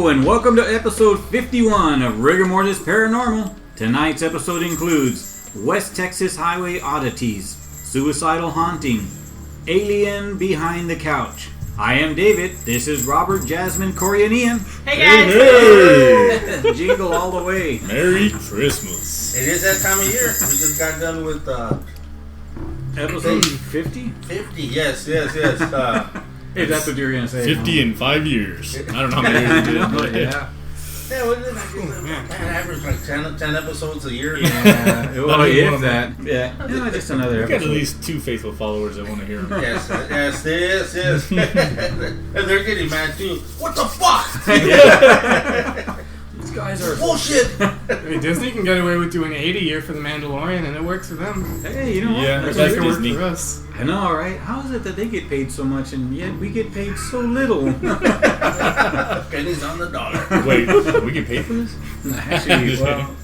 Hello and welcome to episode 51 of Rigor Mortis Paranormal. Tonight's episode includes West Texas Highway Oddities, Suicidal Haunting, Alien Behind the Couch. I am David. This is Robert, Jasmine, Kory, and Ian. Hey guys! Hey! Jingle all the way. Merry Christmas. It is that time of year. We just got done with Episode 50? 50. Yes. If that's what you were going to say. 50 in 5 years. I don't know how many years it is, but Yeah. Yeah, what is it? Average like 10 episodes a year. Yeah. Well, Not even one if of that. Yeah. No, just another we got episode. at least 2 faithful followers that want to hear them. Yes. And they're getting mad too. What the fuck? These guys are Bullshit. I mean, Disney can get away with doing 80 a year for The Mandalorian, and it works for them. Hey, you know what? Yeah, It's that's like it worked Disney. for us. I know, right? How is it that they get paid so much and yet we get paid so little? Pennies on the dollar. Wait, we get paid for this? Actually,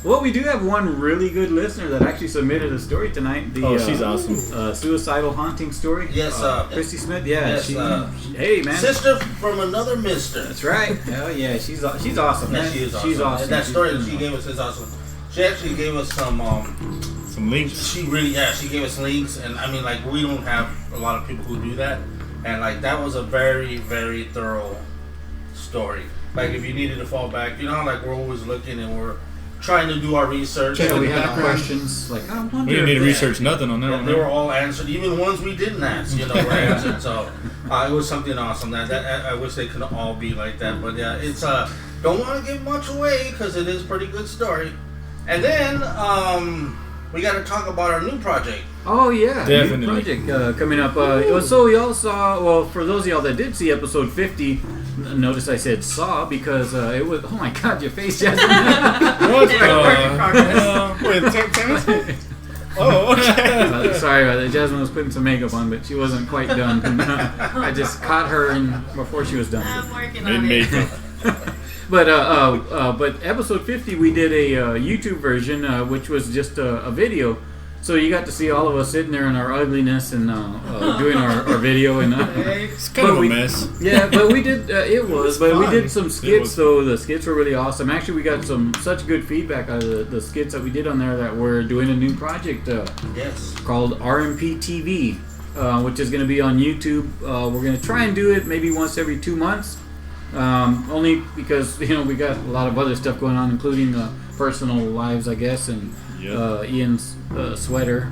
well, we do have one really good listener that actually submitted a story tonight. The, She's awesome. Suicidal Haunting story. Yes, Kristie Smith. Yeah, yes, hey, man. Sister from another mister. That's right. Hell yeah, she's awesome. Yeah, Man. she is awesome. She's awesome. And that story that she gave us is awesome. She actually gave us some links. She gave us links, and I mean, like, we don't have a lot of people who do that, and like that was a very, very thorough story. Like, if you needed to fall back, you know how like we're always looking and we're trying to do our research. Yeah, and we the have background. questions. Like, I wonder. We didn't need to if- research nothing on that Yeah, one. they were Right? all answered, even the ones we didn't ask. You know, were answered. So it was something awesome. That I wish they could all be like that. But yeah, it's don't want to give much away because it is a pretty good story. And then we got to talk about our new project. Oh yeah, Definitely. new project coming up. So y'all saw. Well, for those of y'all that did see episode 50, notice I said saw because it was. Oh my God, your face, Jasmine. What? Wait, Timothy? Oh, okay. Sorry about that. Jasmine was putting some makeup on, but she wasn't quite done. I just caught her before she was done. I'm working on Made it. makeup. But episode 50, we did a YouTube version, which was just a video. So you got to see all of us sitting there in our ugliness and doing our video. And It's kind of a mess. yeah, but we did. But we did some skits. was So the skits were really awesome. Actually, we got such good feedback out of the skits that we did on there that we're doing a new project Yes. called RMP TV, which is going to be on YouTube. We're going to try and do it maybe once every 2 months. Only because we got a lot of other stuff going on, including personal lives, I guess, and Ian's sweater.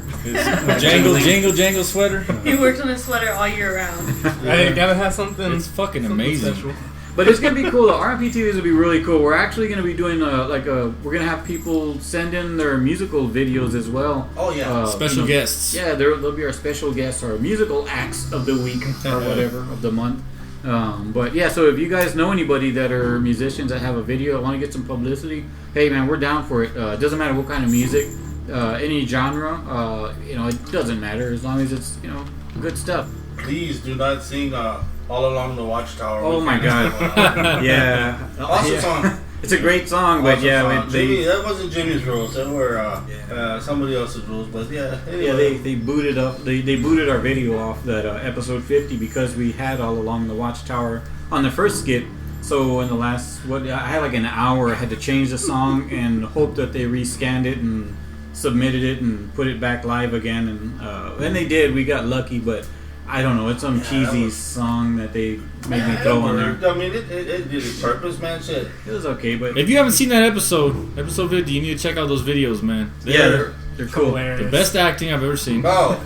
Jangle sweater. He works on a sweater all year round. I gotta have something. It's fucking something amazing. special. But it's gonna be cool. The RMP TVs will be really cool. We're actually gonna be doing we're gonna have people send in their musical videos as well. Oh yeah. Special guests. Yeah, they'll be our special guests, our musical acts of the week or whatever of the month. But yeah, so if you guys know anybody that are musicians that have a video that want to get some publicity, hey man, we're down for it. It doesn't matter what kind of music, any genre, it doesn't matter as long as it's good stuff. Please do not sing All Along the Watchtower. Oh my God. Yeah, Awesome song. It's a great song, but Awesome song. they that wasn't Jimmy's rules. They were somebody else's rules. But yeah, anyway. yeah they booted up they booted our video off that episode 50 because we had All Along the Watchtower on the first skit. So in the last I had like an hour. I had to change the song and hope that they rescanned it and submitted it and put it back live again, and they did. We got lucky, but I don't know. It's some cheesy song that they made me throw on there. I mean, it did its purpose, man. Shit. It was okay, but If you haven't seen that episode 50, you need to check out those videos, man. they're cool. Hilarious. The best acting I've ever seen. Oh,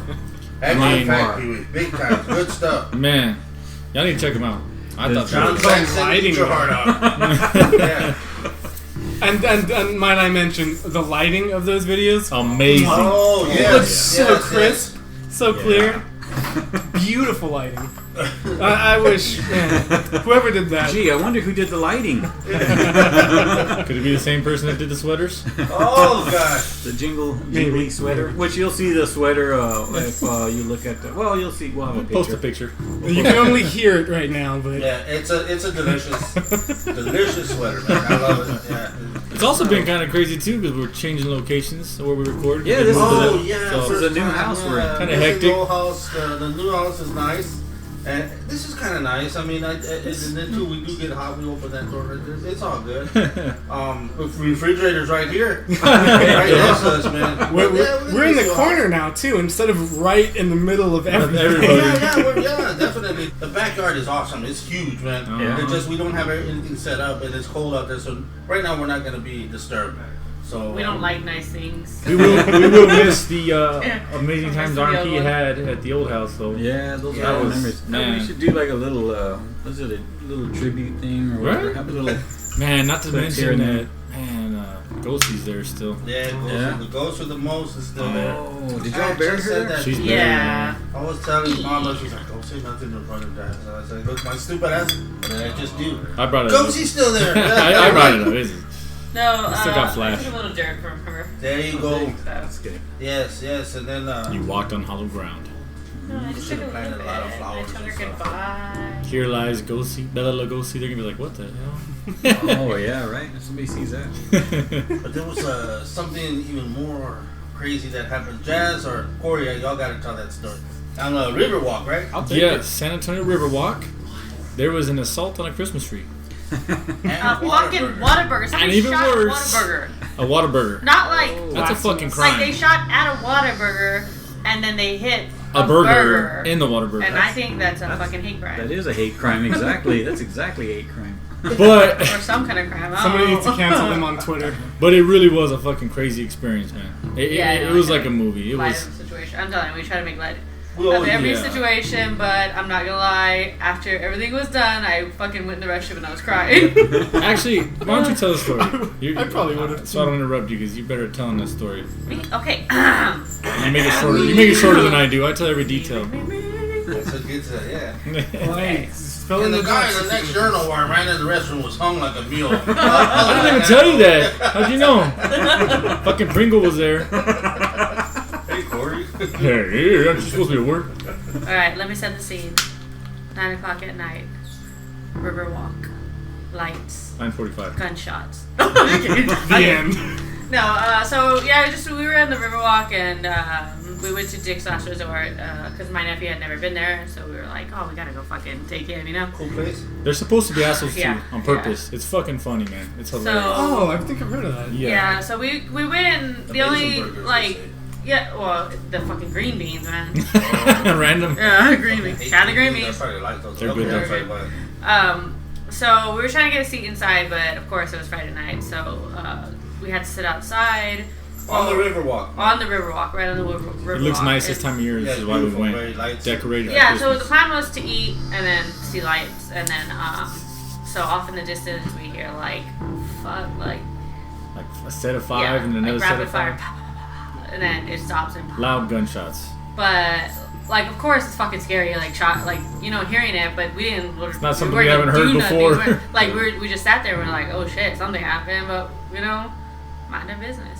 and Mine fact, are. Pee-wee. Big time. Good stuff. Man, y'all need to check them out. I The thought John that Saxon, lighting eat your heart out. Yeah. And might I mention the lighting of those videos? was amazing. Oh, It yes. looks so yes, crisp, so clear. Beautiful lighting. I wish, man, whoever did that. Gee, I wonder who did the lighting. Could it be the same person that did the sweaters? Oh, gosh. The jingly sweater, which you'll see the sweater if you look at the. Well, you'll see. We'll have a picture. Post a picture. You can only hear it right now, but Yeah, it's a delicious sweater, man. I love it. Yeah. It's also been kind of crazy too because we're changing locations where we record. Yeah, this is Oh, the- yeah. so this is a new house we're in. Kinda this is hectic. The new house is nice. And this is kind of nice. I mean, and then too, we do get hot. We open that door. It's all good. Refrigerator's right here. Right next to us, man. We're in the corner now too, instead of right in the middle of everything. Yeah, definitely. The backyard is awesome. It's huge, man. Yeah. It's just we don't have anything set up, and it's cold out there. So right now we're not going to be disturbed. So We don't like nice things. We will miss the amazing times RP had at the old house, though. Yeah, those Yeah, are was- memories. man. We should do like a little, was it a little tribute thing or whatever? Right? Have a little. Man, not to Let's hear mention it. that, man, Ghostie's there still. Yeah, the ghost with the most is still there. Oh, did I y'all bury just said her? that. She's buried. Yeah. I was telling Mama, she's like, don't say nothing in front of that. So I said, look, my stupid ass. What did I just do? I brought it up. Ghostie's still there. I brought it up. Is it? No, Still got I flash. took a little dirt from her. There you go. That's good. Yes, and then You walked on hollow ground. No, I just took a Should've little planted bit. a lot of I flowers told her and stuff. goodbye. Here lies Ghostie, Bella Lugosi. They're gonna be like, what the hell? Oh yeah, right. If somebody sees that. but there was something even more crazy that happened. Jazz or Kory, y'all got to tell that story. On the Riverwalk, right? I'll take Yeah, it. San Antonio Riverwalk. There was an assault on a Christmas tree. And Fucking Whataburger. Somebody And even shot worse- Whataburger. A Whataburger. Not like That's a fucking like crime. they shot at a Whataburger and then they hit A burger in the Whataburger. And I think that's a fucking hate crime. That is a hate crime. Exactly. That's exactly a hate crime. But Or some kind of crime. I don't Somebody know. needs to cancel them on Twitter. but it really was a fucking crazy experience, man. It was like a movie. It Light was. of the situation. I'm telling you, we try to make light We of always every yeah. situation, but I'm not gonna lie. After everything was done, I fucking went in the restroom and I was crying. Actually, why don't you tell the story? I probably would've. So I don't interrupt you because you better telling that story. Me? Okay. You make it shorter. You make it shorter than I do. I tell every detail. That's a good yeah. Like, fill in And the the guy in gaps. the next journal where I ran in the restroom was hung like a mule. I didn't even tell you that. How'd you know? Fucking Pringle was there. Hey, Kory. Hey, aren't you supposed to be at work? Alright, let me set the scene. 9 o'clock at night. Riverwalk. Lights. 9:45. Gunshots. The end. No, so yeah, we were in the Riverwalk and we went to Dick's Last Resort because my nephew had never been there, so we were like, oh, we gotta go fucking take him, you know? Cool place. They're supposed to be assholes too, Yeah, on purpose. It's fucking funny, man. It's hilarious. Oh, I think I've heard of that. Yeah, so we went and the only, burgers, like, they say. yeah, well, the fucking green beans, man. Random. Yeah, green beans. Shout out to green I beans. probably like those. They're good, Okay, they're I'm sorry, but- So we were trying to get a seat inside, but of course it was Friday night, so we had to sit outside. On the Riverwalk. On the Riverwalk, right on the Riverwalk. It looks nice And- this time of year. Yeah, This it's is why we beautiful, went. very lights. Decorated. Yeah, for so the Christmas. plan was to eat and then see lights, and then so off in the distance we hear like Like a set of five and another like set rapid of fire, five. and then it stops and Loud gunshots. But like, of course, it's fucking scary. Like shot, like hearing it, but we didn't. It's not something we haven't heard before. Like we just sat there. And we're like, oh shit, something happened. But mind our business.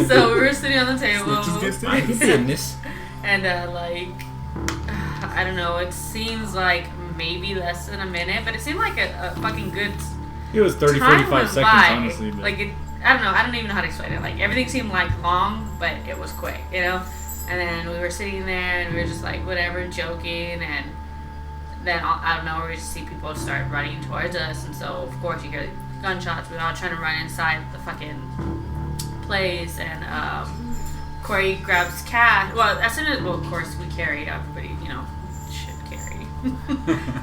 So we were sitting on the table, Snitches get stitches. My goodness. and I don't know. It seems like maybe less than a minute, but it seemed like a fucking good. It was 30, time 45 went seconds, by. honestly. But Like I don't know. I don't even know how to explain it. Like everything seemed like long, but it was quick, And then we were sitting there and we were just like whatever, joking, and then I don't know, we just see people start running towards us, and so of course you hear gunshots. We're all trying to run inside the fucking place, and Kory grabs cash. Well, as soon as of course we carry everybody, should carry.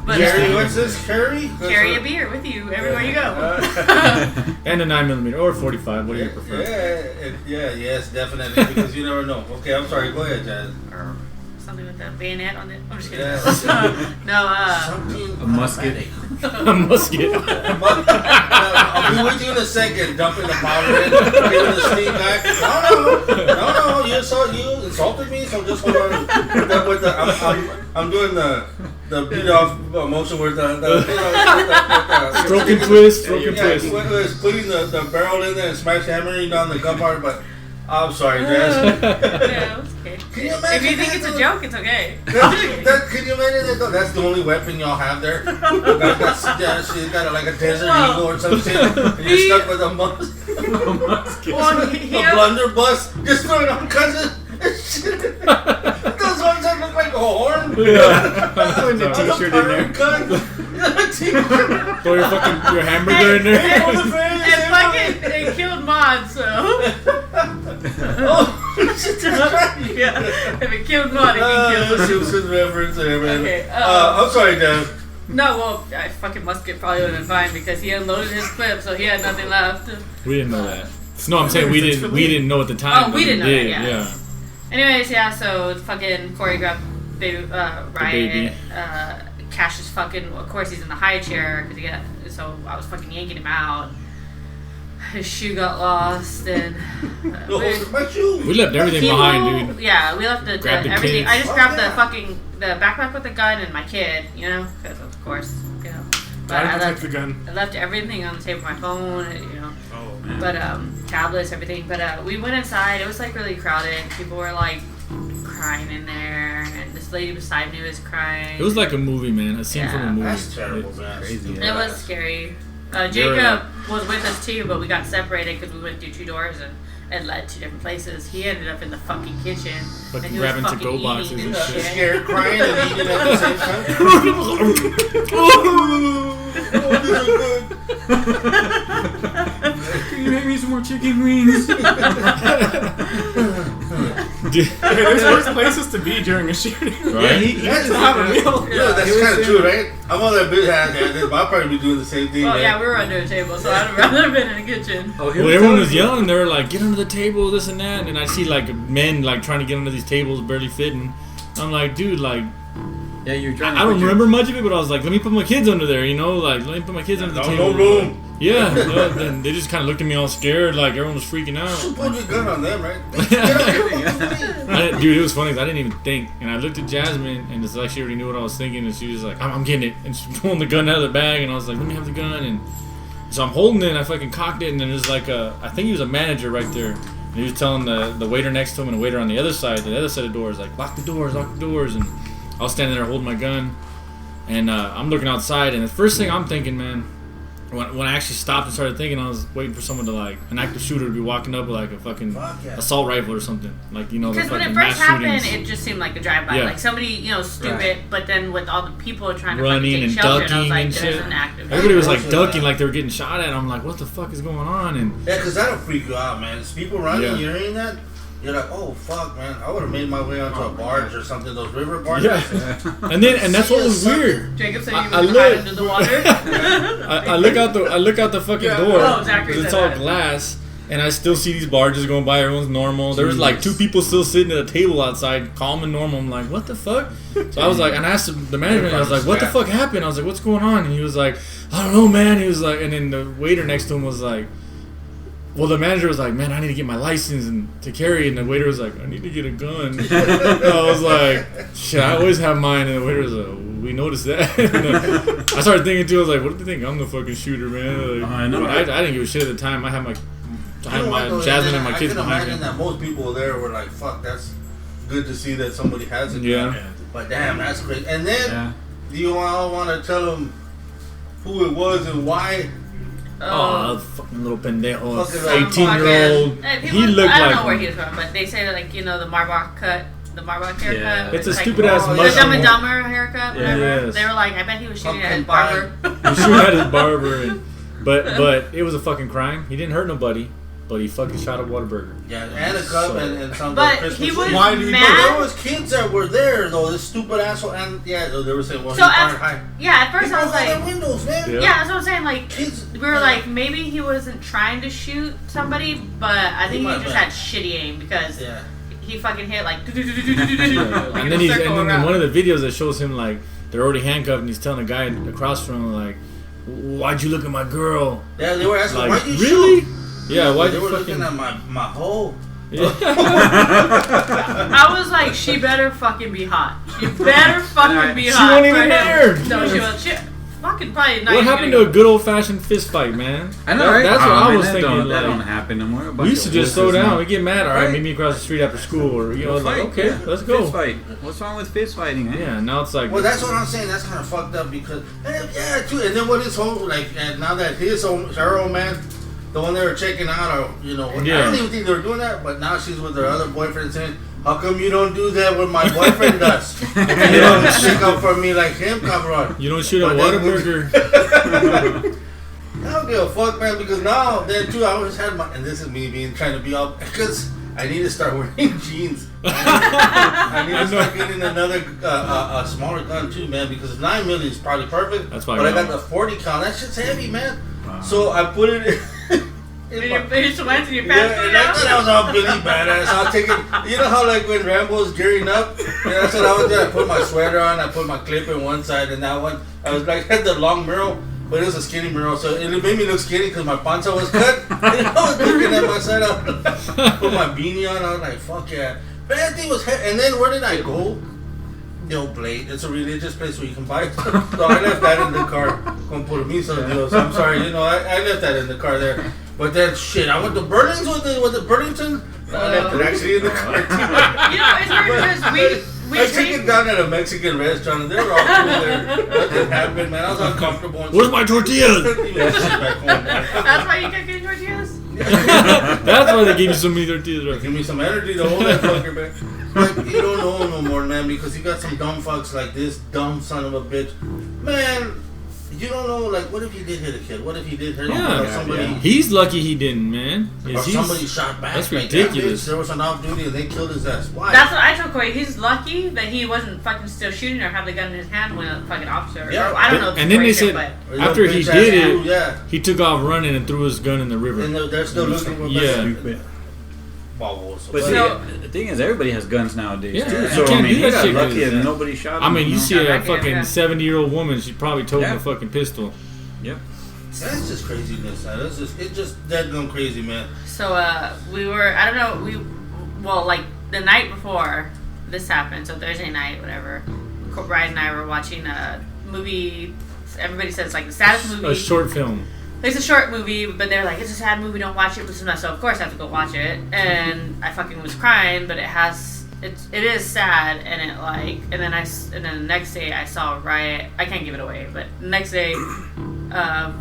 But Carry, what's this? Carry? carry a beer with you everywhere you go. and a 9mm or 45, what do you prefer? Yes, definitely, because you never know. Okay, I'm sorry. Go ahead, Jazz. Or something with a bayonet on it. I'm just kidding. Yeah. No, Something A musket. A musket. I'll be with you in a second. Dumping the powder in, giving the steam back. No. You insulted me, so just hold on. I'm doing the beat off motion with the Stroke and twist, stroke and yeah, twist. he was putting the barrel in there and smash hammering down the gunpowder, but I'm sorry, Jazz. yeah, it's okay. Can you imagine If you think it's a joke, it's okay. Can you imagine that? That's the only weapon y'all have there. She's got like a desert eagle or some shit, and you're stuck with a musket. Well, A blunderbuss, just throw it on cousin. Those ones that look like a horn. Yeah. Put the t-shirt in there. Throw your hamburger in there. It killed Maud, so. Yeah. If it killed Maud, it can kill the Simpsons reference there, man. Okay. I'm sorry, Dan. No, well, I fucking Musket probably would have been fine because he unloaded his clip, so he had nothing left. We didn't know that. No, I'm saying we didn't know at the time. Oh, we didn't know that, yeah. Yeah. Anyways, yeah, so fucking Kory grabbed baby, Riot. Cash is fucking, of course, he's in the high chair, so I was fucking yanking him out. His shoe got lost, and my shoe. We left everything behind, dude. Yeah, we left everything. Kids. I just grabbed the backpack with the gun and my kid, because of course, But I left the gun. I left everything on the table, my phone, Oh man. But tablets, everything. But we went inside. It was like really crowded. People were like crying in there, and this lady beside me was crying. It was like a movie, man. A scene from a movie. That's terrible, man. Crazy. It was scary. Jacob was with us too, but we got separated because we went through 2 doors and it led to different places. He ended up in the fucking kitchen. Like and he grabbing was to-go fucking boxes eating and and shit. Scared, crying, and eating at the same time. Can you make me some more chicken wings? There's worse places to be during a shooting. Right? He That's just have a meal. Yeah, that's kind of true, right? I'm on that big hat, man. I'll probably be doing the same thing. Oh man. yeah, we were under a table, so I'd rather have been in the kitchen. Oh, Well, everyone was yelling. They were like, "Get under the table, this and that." And I see like men like trying to get under these tables, barely fitting. I'm like, dude, like, Yeah, you're trying to I don't remember much of it, but I was like, let me put my kids under there, like, let me put my kids under the table. No room. Yeah, then they just kind of looked at me all scared, like everyone was freaking You out. put your gun on them, right? Dude, it was funny 'cause I didn't even think, and I looked at Jasmine, and it's like she already knew what I was thinking, and she was like, "I'm getting it," and she's pulling the gun out of the bag, and I was like, "Let me have the gun," and so I'm holding it, and I fucking cocked it, and then there's like I think he was a manager right there, and he was telling the waiter next to him and the waiter on the other side of the doors, like, lock the doors, and I was standing there holding my gun, and I'm looking outside, and the first thing I'm thinking, man. When I actually stopped and started thinking, I was waiting for someone to like an active shooter to be walking up with like a fucking assault rifle or something, like the Because when it fucking first mass happened, shootings. it just seemed like a drive-by, Yeah. like somebody stupid. Right. But then with all the people trying to Running fucking and take shelter, and I was ducking like, and there's shit. an active. Everybody was like Bullshit, ducking, man. like they were getting shot at. I'm like, what the fuck is going on? And Yeah, because that'll freak you out, man. It's people running, Yeah. you're hearing that, you're like, oh, fuck, man. I would have made my way onto a barge or something, those river barges. yeah, and that's what was weird. Jacob said I you were look- under the water. I look out the fucking door. Oh, Zachary 'cause it's said all that. glass, and I still see these barges going by. Everyone's normal. There was like 2 people still sitting at a table outside, calm and normal. I'm like, what the fuck? So I was like, and I asked the manager, I was like, what the fuck happened? I was like, what's going on? And he was like, I don't know, man. He was like, and then the waiter next to him was like, well, the manager was like, man, I need to get my license and to carry. And the waiter was like, I need to get a gun. And I was like, shit, I always have mine. And the waiter was like, we noticed that. And I started thinking too. I was like, what do they think? I'm the fucking shooter, man. Like, I know. I didn't give a shit at the time. I had my Jasmine and my kids I can behind imagine me. that most people there were like, fuck, that's good to see that somebody has it. Yeah. But damn, that's crazy. And then, Yeah. do you all want to tell them who it was and why? Oh, fucking little pendejo, Fucking 18-year-old. He looked I don't like know where he was from, but they say that like the Marbach cut, the Marbach haircut. Yeah. It's a like, stupid ass oh, the mushroom. Dumb and Dumber haircut. Yeah. Whatever. Yes. They were like, I bet he was shooting at his Pumpkin barber. He shot at his barber, but it was a fucking crime. He didn't hurt nobody, but he fucking shot a Whataburger. Yeah, and a cup and some But Christmas he was tree. Why did he But mad. there was kids that were there though. This stupid asshole, and yeah, they were saying, well, So he at- fired high. Yeah, at first I was People like, had their windows, man. Yeah. yeah, that's what I'm saying. Like, Kids, we were like, maybe he wasn't trying to shoot somebody, but I think he might just have. had shitty aim because Yeah. he fucking hit like And and then in one of the videos that shows him like they're already handcuffed and he's telling the guy across from him like, "Why'd you look at my girl?" Yeah, they were asking, Like, why'd you really? shoot? Yeah, why'd They you were fucking? looking at my hole. Yeah. I was like, she better fucking be hot. She better fucking be She hot. wasn't even for him. there. No, she was. She fucking probably not. What even happened gonna to a good old fashioned fist fight, man? I know, That- right? That's what I man, was that thinking. Don't, that like, don't happen no more. we used to just slow down. We get mad. All right, Right. meet me across the street after school, or like, okay, let's go. Fist fight. What's wrong with fist fighting? Eh? Yeah, now it's like, Well, that's what I'm saying. That's kind of fucked up because, yeah, too. And then what his whole and now that her old man, the one they were checking out, or I Yeah. don't even think they were doing that. But now she's with her other boyfriend saying, How come you don't do that when my boyfriend does? You don't stick up for me like him, cabron. You don't shoot a Whataburger. I don't give a fuck, man, because now, then too, I always had my, and this is me being trying to be all, because I need to start wearing jeans. I need to start getting another, a smaller gun too, man, because 9mm is probably perfect. That's fine. But I got the 40 count. That shit's heavy, man. Wow. So I put it in your sweats and your pants. Yeah, and I thought I was all Billy Badass. I'll take it. You know how like when Rambo's gearing up? Yeah, that's what I was doing. I put my sweater on. I put my clip in one side, and that one I was like had the long mural. But it was a skinny mural, so it made me look skinny because my panza was cut. And I was looking at myself. Put my beanie on. I was like, fuck yeah. But that thing was heavy. And then where did I go? The old Blade. It's a religious place where you can buy it. So I left that in the car. Con permiso, Dios. I'm sorry. You know, I left that in the car there. But then, shit, I went to Burlington with the Burlington. I left it actually in the car. You know, it's weird because we I took it down at a Mexican restaurant and they were all cool there. Nothing happened, man. I was uncomfortable. Where's my tortillas? That's why you kept getting tortillas? That's why they gave you so many tortillas, right? Give me some energy to hold that fucker, man. But you don't know no more, man, because you got some dumb fucks like this dumb son of a bitch. Man, you don't know, like, what if he did hit a kid? What if he did hurt somebody? Yeah. He's lucky he didn't, man. Or somebody shot back. That's like ridiculous. There was an off-duty and they killed his ass. Why? That's what I told Kory. He's lucky that he wasn't fucking still shooting or have the gun in his hand when a fucking officer. Yeah. Or, I don't know. And then they said after he did it, he took off running and threw his gun in the river. And they're still looking for But see, the thing is, everybody has guns nowadays, too. Yeah. So, I mean, he got shit lucky really, and nobody shot him. I mean, you see a fucking yeah. 70-year-old woman, she probably told him a fucking pistol. Yep. That's just craziness, man. It's just dead gone crazy, man. So, we were, I don't know, like, the night before this happened, so Thursday night, whatever, Ryan and I were watching a movie, everybody says, like, the saddest movie. A short film. It's a short movie, but they're like, it's a sad movie, don't watch it. So of course I have to go watch it. And I fucking was crying, but it is sad, and it like, and then the next day I saw Riot. I can't give it away, but the next day, the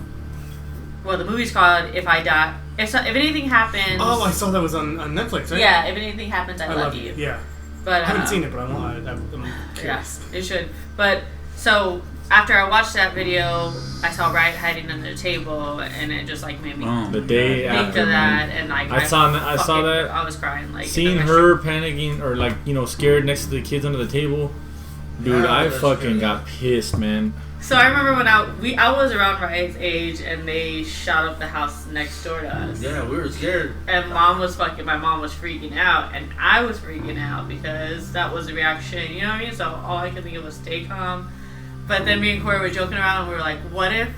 movie's called If I Die. If anything happens. Oh, I saw that was on Netflix, right? Yeah, if anything happens, I love you. Yeah. But I haven't seen it, but I'm curious. Yeah, it should. But so after I watched that video, I saw Riot hiding under the table, and it just like made me the day think after of that, and like I saw that. I was crying, like seeing her panicking or like scared next to the kids under the table. Dude, I fucking got pissed, man. So I remember when I was around Riot's age, and they shot up the house next door to us. Yeah, we were scared. And my mom was freaking out, and I was freaking out because that was the reaction. You know what I mean? So all I could think of was stay calm. But then me and Kory were joking around, and we were like, what if,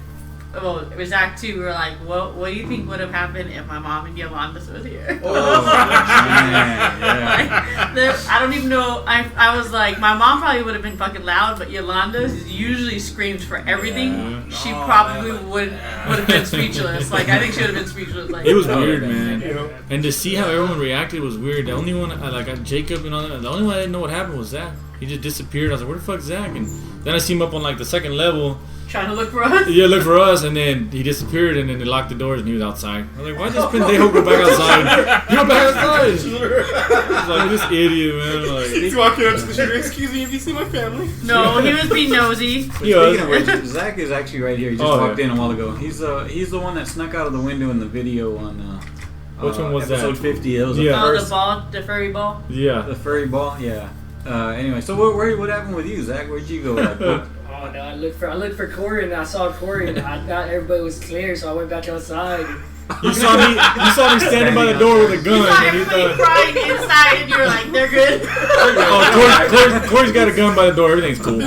well, it was Act 2, we were like, what do you think would have happened if my mom and Yolanda was here? Oh, yeah. I don't even know, I was like, my mom probably would have been fucking loud, but Yolanda usually screams for everything. Yeah. She probably would have been speechless. Like, I think she would have been speechless. Like, it was weird, man. And to see how everyone reacted was weird. The only one, like Jacob and all that, the only one I didn't know what happened was Zach. He just disappeared. I was like, where the fuck's Zach? And then I see him up on like the second level. Trying to look for us? Yeah, look for us, and then he disappeared, and then they locked the doors, and he was outside. I was like, why does Pendejo go back outside? You go back outside! I was like, this idiot, man. Like, he's walking up to the shooter, excuse me, have you seen my family? No, he was being nosy. Speaking of which, Zach is actually right here. He just walked in a while ago. He's the one that snuck out of the window in the video on which one was episode that? 50. It was The furry ball? Yeah. The furry ball, yeah. Anyway, so what happened with you, Zach? Where'd you go? Oh no! I looked for Kory, and I saw Kory, and I thought everybody was clear, so I went back outside. You saw me standing by the door with a gun. You saw everybody crying inside, and you were like, "They're good." Kory's got a gun by the door. Everything's cool. I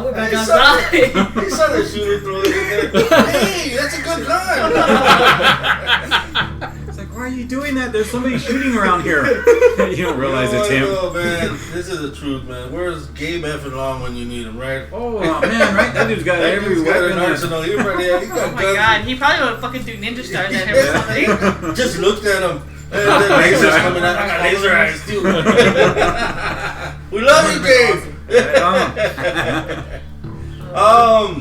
went back outside. He saw the shooter throw it in there. Hey, that's a good gun. Why are you doing that? There's somebody shooting around here. You don't realize it's him. Oh, man. This is the truth, man. Where's Gabe effing long when you need him, right? Oh, man, right? That dude's got every weapon. Arsenal. He probably got oh, my God. He probably would fucking do ninja stars at him or something. Just looked at him. And the lasers coming out. I got laser eyes, too. We love you, Gabe.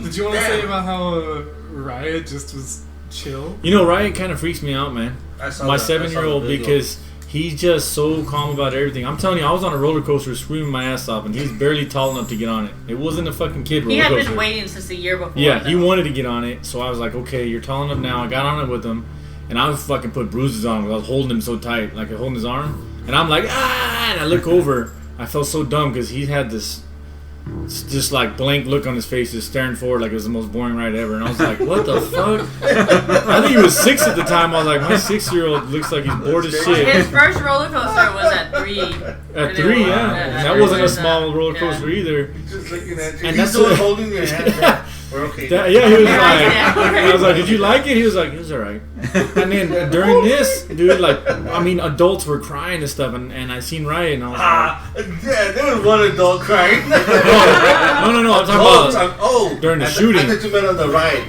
Did you want to say about how Riot just was chill? Riot kind of freaks me out, man. My 7-year-old, because He's just so calm about everything. I'm telling you, I was on a roller coaster screaming my ass off, and he's barely tall enough to get on it. It wasn't a fucking kid roller He had coaster. been waiting since the year before. Yeah, he though. wanted to get on it, so I was like, okay, you're tall enough now. I got on it with him, and I was fucking put bruises on him. I was holding him so tight, like holding his arm, and I'm like, ah! And I look over. I felt so dumb because he had this just like blank look on his face, just staring forward like it was the most boring ride ever. And I was like, what the fuck? I think he was 6 at the time. I was like, my 6-year-old looks like he's bored as shit. His first roller coaster was at 3. At 3, yeah. And that wasn't a small roller coaster either. Just looking at you. And He's that's still what- holding your hand. Yeah. We're okay. Yeah, he was like, Yeah. I was like, did you like it? He was like, it was alright. And then during this, dude, like, I mean, adults were crying and stuff, and I seen Riot, and I was like, Yeah, there was one adult crying. no, I'm talking about during the shooting. I thought you meant on the ride.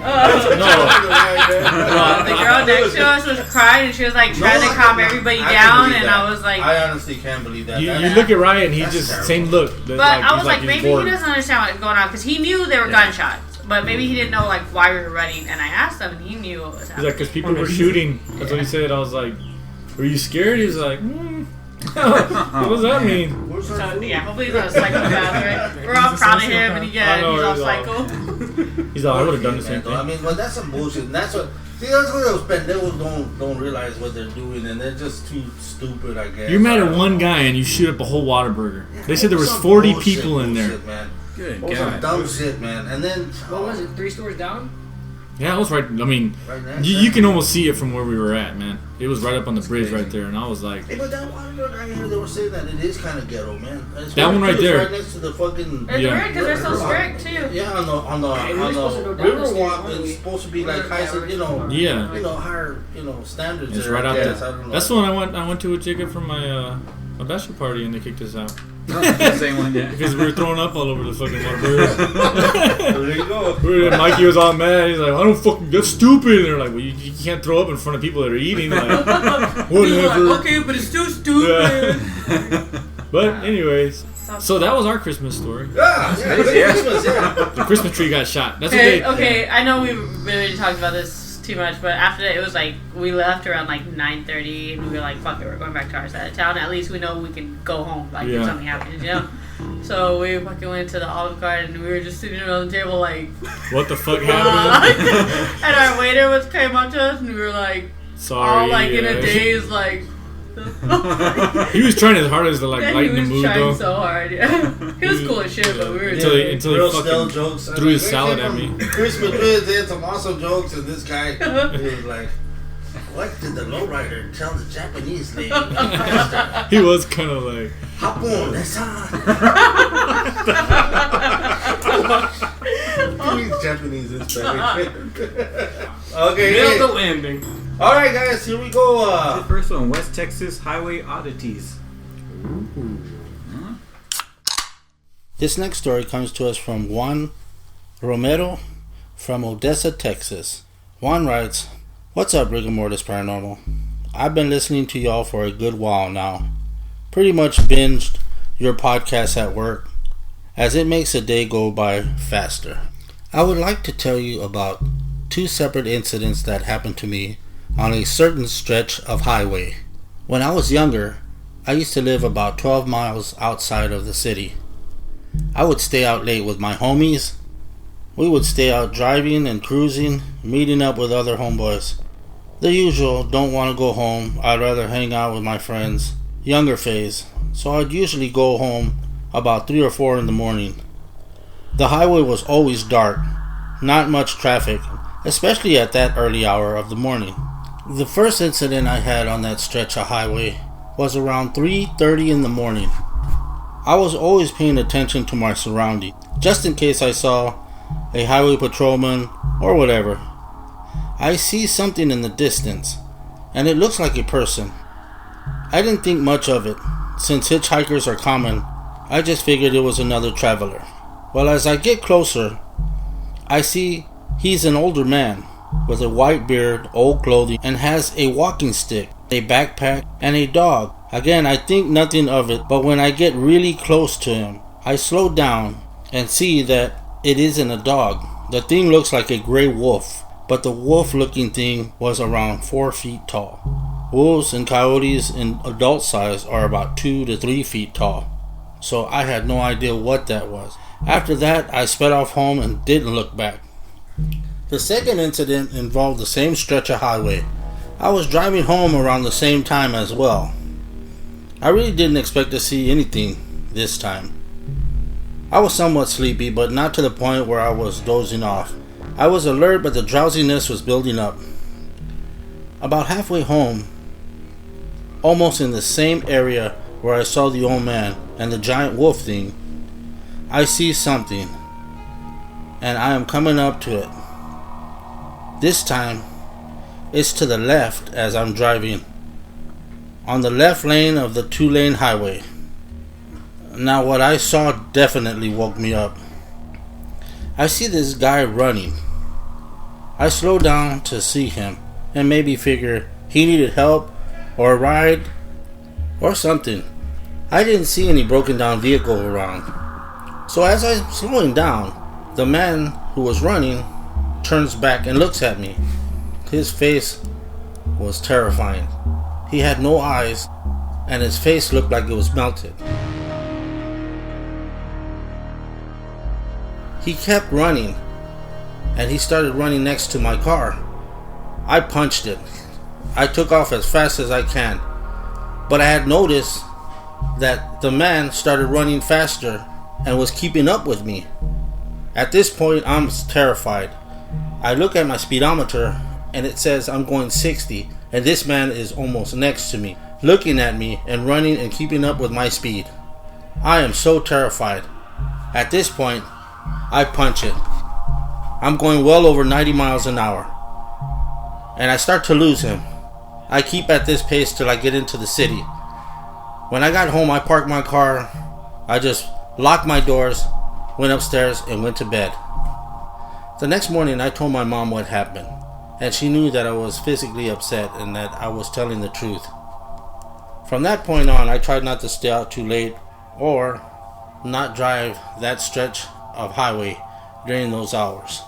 The girl next to us was crying and she was like trying to calm everybody down, and I was like, I honestly can't believe that. You look at Riot, and he That's just terrible. same look. but I was like, he's maybe bored. he doesn't understand what's going on because he knew they were gunshots, but maybe he didn't know like why we were running. And I asked him, and he knew what was He's happening. like, because people were shooting. That's what he said. I was like, were you scared? He was like, what does that mean? Where's So our food? yeah, hopefully he's not a psychopath, right? We're all proud of him, and I again, know, he's all he's all- psycho. He's like, I would have done the same I thing. mean, but that's some bullshit. And that's what. See, that's what those pendejos don't realize what they're doing, and they're just too stupid, I guess. You're mad at one guy, and you shoot up a whole Whataburger. They said there was Some 40 bullshit, people in there. bullshit, man. Good That was some God. dumb shit, man. And then What was it? 3 stores down? Yeah, I was right. I mean, right now, you can almost see it from where we were at, man. It was right up on the bridge right there, and I was like, Hey, but that one guy here, they were saying that it is kind of ghetto, man. And it's That one right it's there. right next to the fucking. It's Yeah. weird because they're so strict too. Yeah, on Hey, we were supposed to the go down the river stairs, walk, weren't we? it's supposed to be like high, yeah. higher, standards. It's there, right I out guess. there. I don't know. That's the one I went to with Jacob for my bachelor party, and they kicked us out Same one, yeah. because we were throwing up all over the fucking Whataburgers. There you go. Mikey was all mad. He's like, I don't fucking, that's stupid. And they're like, well, you can't throw up in front of people that are eating. Like, whatever. Okay, but it's too stupid. Yeah. But anyways, so that was our Christmas story. Yeah, good Yeah. Christmas, yeah. The Christmas tree got shot. That's what Okay, they. okay, I know we really talked about this too much, but after that, it was like we left around like 9:30, and we were like, "Fuck it, we're going back to our side of town. At least we know we can go home. Like Yeah. if something happens, you know." So we fucking went to the Olive Garden, and we were just sitting around the table like, What the fuck happened? and our waiter came up to us, and we were like, Sorry. all like in a yeah. daze, like. He was trying his hardest to like Yeah, lighten he the was mood trying though. so hard. Yeah, he was cool as shit, but we were Until he Real fucking stale jokes. threw his Like, salad they at came me. from Christmas Madrid, they had some awesome jokes, and this guy he was like, "What did the lowrider tell the Japanese lady? He was kind of like, Hop on, that's on." He's Japanese inspired. Okay. Nailed the landing. All right, guys, here we go. The first one, West Texas Highway Oddities. This next story comes to us from Juan Romero from Odessa, Texas. Juan writes, "What's up, Rigor Mortis Paranormal? I've been listening to y'all for a good while now. Pretty much binged your podcast at work, as it makes a day go by faster. I would like to tell you about 2 separate incidents that happened to me on a certain stretch of highway. When I was younger, I used to live about 12 miles outside of the city. I would stay out late with my homies. We would stay out driving and cruising, meeting up with other homeboys. The usual, don't want to go home, I'd rather hang out with my friends. Younger phase, so I'd usually go home about 3 or 4 in the morning. The highway was always dark, not much traffic, especially at that early hour of the morning. The first incident I had on that stretch of highway was around 3:30 in the morning. I was always paying attention to my surroundings, just in case I saw a highway patrolman or whatever. I see something in the distance, and it looks like a person. I didn't think much of it, since hitchhikers are common. I just figured it was another traveler. Well, as I get closer, I see he's an older man with a white beard, old clothing, and has a walking stick, a backpack, and a dog. Again, I think nothing of it, but when I get really close to him, I slow down and see that it isn't a dog. The thing looks like a gray wolf, but the wolf looking thing was around 4 feet tall. Wolves and coyotes in adult size are about 2 to 3 feet tall, so I had no idea what that was. After that, I sped off home and didn't look back. The second incident involved the same stretch of highway. I was driving home around the same time as well. I really didn't expect to see anything this time. I was somewhat sleepy, but not to the point where I was dozing off. I was alert, but the drowsiness was building up. About halfway home, almost in the same area where I saw the old man and the giant wolf thing, I see something, and I am coming up to it. This time, it's to the left as I'm driving, on the left lane of the 2-lane highway. Now what I saw definitely woke me up. I see this guy running. I slow down to see him and maybe figure he needed help or a ride or something. I didn't see any broken down vehicle around. So as I'm slowing down, the man who was running turns back and looks at me. His face was terrifying. He had no eyes and his face looked like it was melted. He kept running and he started running next to my car. I punched it. I took off as fast as I can, but I had noticed that the man started running faster and was keeping up with me. At this point, I'm terrified. I look at my speedometer and it says I'm going 60, and this man is almost next to me, looking at me and running and keeping up with my speed. I am so terrified. At this point, I punch it. I'm going well over 90 miles an hour, and I start to lose him. I keep at this pace till I get into the city. When I got home, I parked my car. I just locked my doors, went upstairs, and went to bed. The next morning, I told my mom what happened, and she knew that I was physically upset and that I was telling the truth. From that point on, I tried not to stay out too late or not drive that stretch of highway during those hours.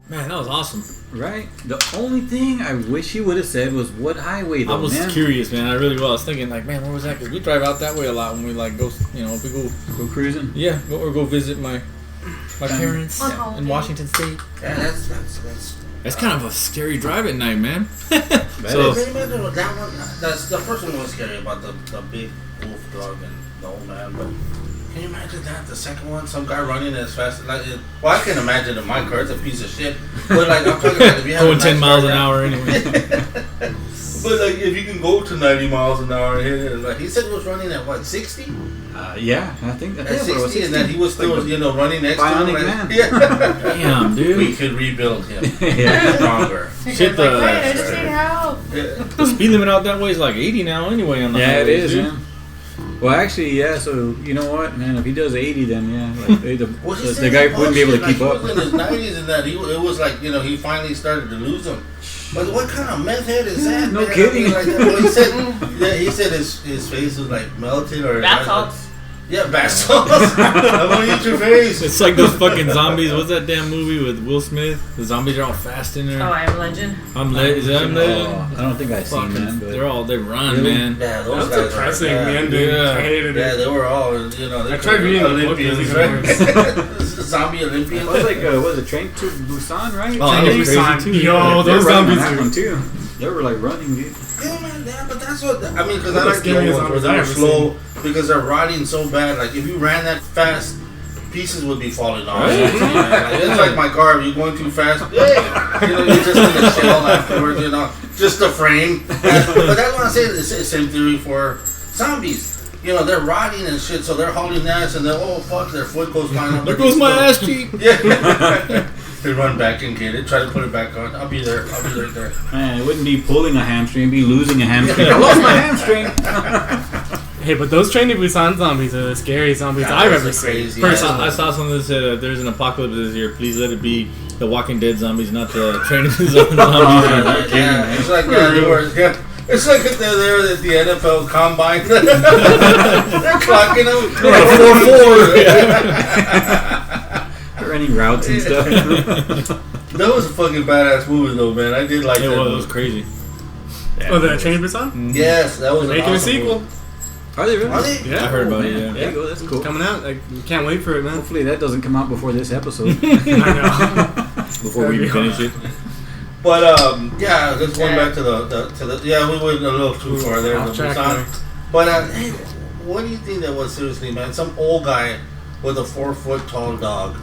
Man, that was awesome. Right? The only thing I wish he would have said was what highway though, I was man. curious, man. I really was. I was thinking, like, man, where was that? Because we drive out that way a lot when we, like, go, you know, if we go... Go cruising? Yeah, go visit my parents On in Washington State. Yeah, that's It's kind of a scary drive at night, man. So that one, that's the first one was scary about the big wolf dog and the old man. But can you imagine that? The second one, some guy running as fast. Like, well, I can imagine in my car. It's a piece of shit. But like I'm talking about if you have Going a 10 nice miles car, an hour anyway. But like if you can go to 90 miles an hour, like he said, he was running at what 60? Yeah, I think At it was 60, and that he was still like running next to him. bionic Like, man. Yeah. Damn, dude. We could rebuild him. Yeah. Stronger. Shit, Wait, I just need help. the speed limit out that way is like 80 now anyway on the Yeah, it highways, is, dude. man. Well, actually, yeah. So you know what, man? If he does 80, then yeah, like Well, he the said guy that wouldn't be able to bullshit, keep like, up. He was in his 90s and that it was like he finally started to lose them. But what kind of meth head is that? No man? kidding. Like that. Well, he said his face was like melted or Bath salts. Yeah, bath salts. I'm gonna eat your face. It's like those fucking zombies. What's that damn movie with Will Smith? The zombies are all fast in there. Oh, I'm Legend. Is that Legend? I don't think I've seen that. But They run, Really? man. Yeah, those That's guys depressing. are. The ending. Yeah. I hated Yeah, it. they were all they I tried reading the book, it was Olympians, even right? Zombie Olympians. it was like was it Train to Busan, right? Oh, that Train was to Busan. crazy too. Yo, They were those running zombies that are- one too. They were like running, dude. Yeah, man, yeah, but that's what I mean. Because I One of the like the old scariest ones where zombies they I were ever slow because they're rotting so bad. Like if you ran that fast, pieces would be falling off. Right. Like, it's like my car. If you're going too fast, you're just in the shell afterwards. Just the frame. But that's what I'm saying. It's the same theory for zombies. They're rotting and shit, so they're hauling ass, and they're fuck, their foot goes flying up. There goes my ass cheek. Yeah. They run back and get it. Try to put it back on. I'll be there. I'll be right there. Man, it wouldn't be pulling a hamstring; it'd be losing a hamstring. I lost my hamstring. Hey, but those Train to Busan zombies are the scariest zombies Yeah, I've those ever are seen. crazy. I saw something that said there's an apocalypse this year. Please let it be the Walking Dead zombies, not the Train to Busan zombies. Yeah, it's like it's like if they're there at the NFL Combine. They're clocking them. 4-4. Running routes and stuff. That was a fucking badass movie, though, man. I did like that. It movie. was crazy. Oh, the Train to Busan? Yes, that was They're an making a awesome sequel. movie. Are they really? Are they? Yeah. I heard about it. Man, Yeah. there you go. That's cool. It's coming out. I can't wait for it, man. Hopefully that doesn't come out before this episode. I know. Before we finish it. But yeah, just going back to the yeah, we went a little too far there. Off The track Busan. there. But hey, what do you think that was? Seriously, man, some old guy with a 4-foot tall dog.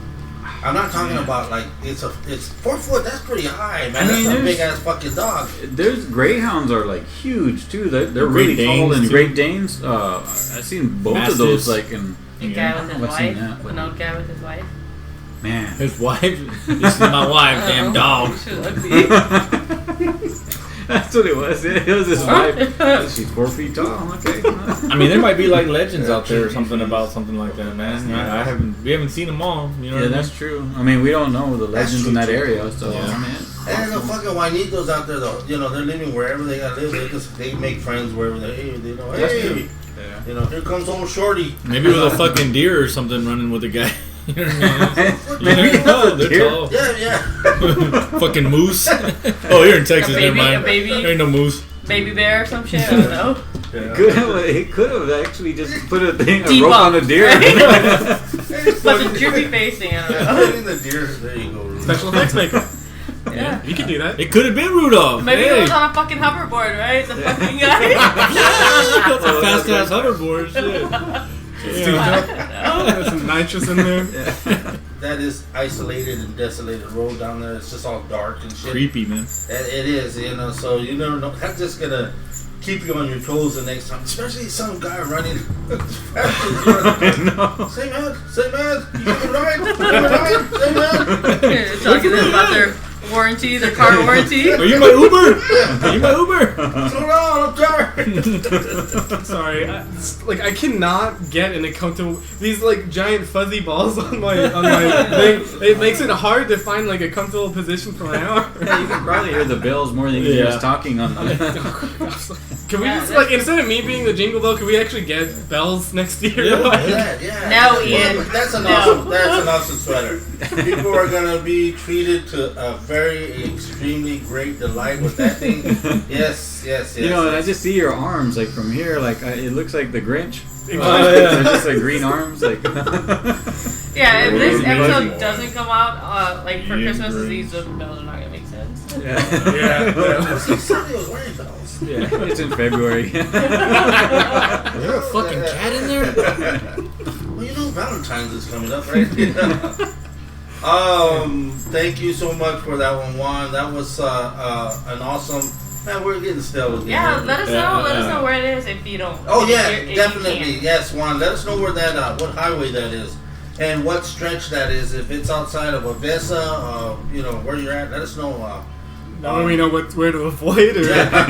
I'm not talking about like it's 4 foot. That's pretty high, man. I mean, that's a there's- big ass fucking dog. There's greyhounds are like huge too. They're Great really tall Danes, and too. Great Danes. I've seen both of those Mastiffs. like in The guy with his I've seen wife. that. An old guy with his wife. man. His wife. This is my wife, damn dog. She's ugly. That's what it was. It was his wife. She's 4 feet tall. Okay. I mean, there might be like legends out there or something about something like that, man. Yeah, we haven't seen them all. You know Yeah, what I that's true. I mean, we don't know the legends true, in that too. area, so Yeah. I mean, And the fucking Juanitos out there, though, you know, they're living wherever they gotta live. They make friends wherever they, hey, you know, That's hey, true. you know, here comes old Shorty. Maybe with a fucking deer or something running with a guy. You know what I mean? Man, we have a They're deer? tall. Yeah. Fucking moose. Oh, you're in Texas, baby- never mind. a baby. There ain't no moose. Baby bear or some shit. I don't know. He could have actually just put a rope Debunk, on a deer. But the drippy facing. I don't know. Putting the deer, there you go. Special effects maker. Yeah. You could do that. It could have been Rudolph. Maybe hey. he was on a fucking hoverboard, right? The fucking guy. That's a fast ass hoverboard. Shit. There's some nitrous in there. That is isolated and desolated road down there. It's just all dark and shit. Creepy, man. It is, you know, so you never know. That's just gonna keep you on your toes the next time. Especially some guy running as fast as you are. Say man, you can ride, say man. Talking to them about their warranty, their car warranty. Are you my Uber? Are you my Uber? Slow down, I'm tired. Sorry, I cannot get in a comfortable. These like giant fuzzy balls on my thing. It makes it hard to find like a comfortable position for my arm. Yeah, you can probably hear the bells more than you hear Yeah. us talking on the. Can we Yeah, just like instead of me being the jingle bell, can we actually get bells next year? Yeah. No, Ian. That's an No. awesome sweater. People are gonna be treated to a very extremely great delight with that thing. Yes. You know, and I just see your arms like from here, like it looks like the Grinch. Oh, yeah. They're just like green arms, like. Yeah, if this Amazing. episode doesn't come out like for Yeah, Christmas, great. these bells are not gonna make sense. Yeah. See, Sonny was wearing bells. Yeah, it's in February. Is there a fucking cat in there? Well, you know Valentine's is coming up, right? Thank you so much for that one, Juan. That was an awesome. Man, we're getting stale with Yeah, let us know. Yeah. Let us know where it is if you don't. Oh if yeah, you're- if you definitely. can. Yes, Juan. Let us know where that, what highway that is, and what stretch that is. If it's outside of Odessa, you know where you're at. Let us know. Now that we know where to avoid, or Yeah,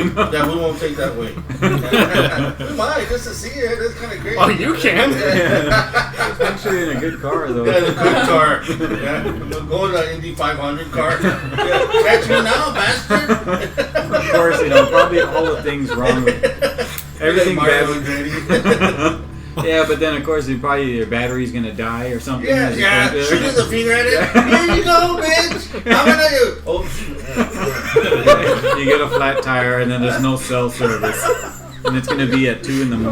we won't take that way. We might just to see it. It's kind of crazy. Oh, you can. It's actually in a good car though. Yeah, the good car. Yeah, we'll go in the Indy 500 car. Yeah, catch me now, bastard. Of course, you know, probably all the things wrong with everything Mario bad. Andretti. Yeah, but then of course your battery's gonna die or something. as you Yeah, put it shooting there. the finger at it. Here you go, bitch. How many you? Oh, shoot. You get a flat tire and then there's no cell service, and it's gonna be at 2 a.m.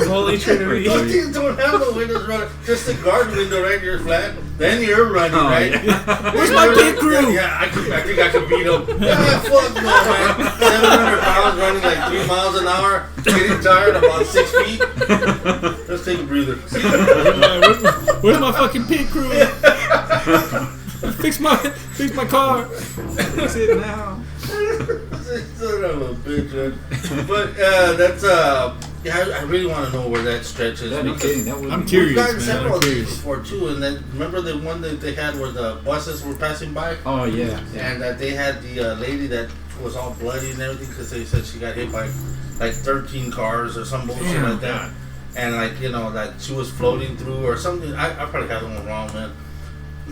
Holy Trinity. Those things don't have no windows running. Just the guard window right here flat. Then you're running, Oh, right? yeah. Where's my pit crew? Yeah, I think I could beat him. Yeah, fuck no, man. 700 pounds running like 3 miles an hour. Getting tired about 6 feet. Let's take a breather. Where's my fucking pit crew? Fix my car. Fix it now. Son of a bitch, man. But that's yeah, I really want to know where that stretch is. Yeah, no because kidding. That would I'm be- curious. We've gotten man, several I'm of these curious. before too, and then remember the one that they had where the buses were passing by, Oh yeah. and that they had the lady that was all bloody and everything because they said she got hit by like 13 cars or some bullshit Damn, like that, and like you know that she was floating through or something. I probably got one wrong, man.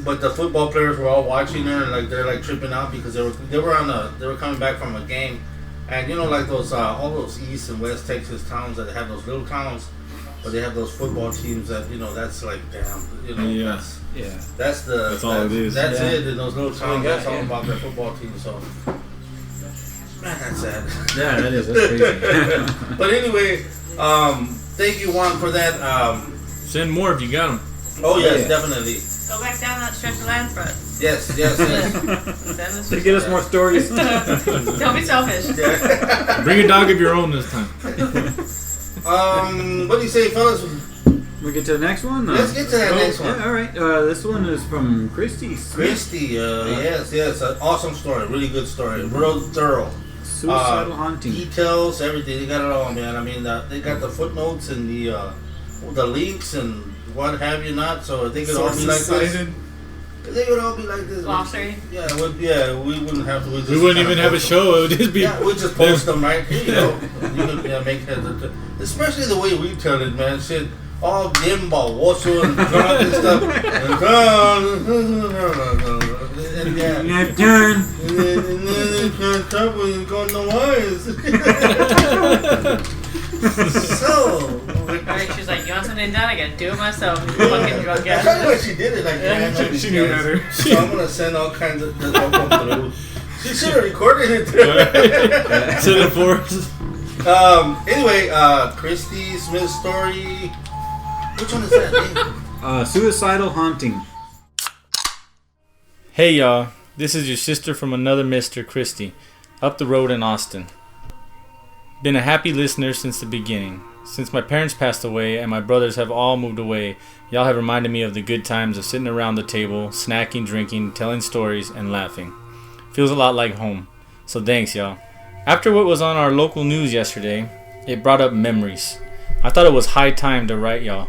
But the football players were all watching her and like they're like tripping out because they were coming back from a game, and you know like those all those East and West Texas towns that have those little towns, But they have those football teams that that's like damn, Yeah. that's all it is. That's Yeah. it. In those little towns, got, that's all yeah. about their football team. So, man, that's sad. Yeah, that is. That's crazy. But anyway, thank you, Juan, for that. Send more if you got them. Oh yes, yeah. definitely. Go back down that stretch of land for us. Yes. Send us To get us more stories. Don't be selfish. Bring a dog of your own this time. What do you say, fellas? We get to the next one. Let's get to that next one. Yeah, all right. This one is from Kristie. Kristie, yes, an awesome story, really good story, real thorough. Suicidal Haunting. Details, everything. They got it all, man. I mean, they got the footnotes and the links and what have you not. So they could all be like this. They would all be like this. Glossary. Yeah, we wouldn't have to. We wouldn't even have a show. It would just be. Yeah, we just post them right here. You could make that. Especially the way we tell it, man. Shit, all gimbalwoso and drunk and stuff. And yeah. Left turn. And then can't stop when you got no eyes. So. Right, she's like, you want something done? I gotta do it myself. You fucking drunk That's kind of why ass. she did it. Like, She knew better. So I'm gonna send all kinds of this all come through. She should have recorded it too. Send it for us. Anyway, Kristie Smith's story. Which one is that? Suicidal Haunting. Hey y'all, this is your sister from another Mr. Kristie, up the road in Austin. Been a happy listener since the beginning. Since my parents passed away and my brothers have all moved away, y'all have reminded me of the good times of sitting around the table, snacking, drinking, telling stories, and laughing. Feels a lot like home. So thanks y'all. After what was on our local news yesterday, it brought up memories. I thought it was high time to write y'all.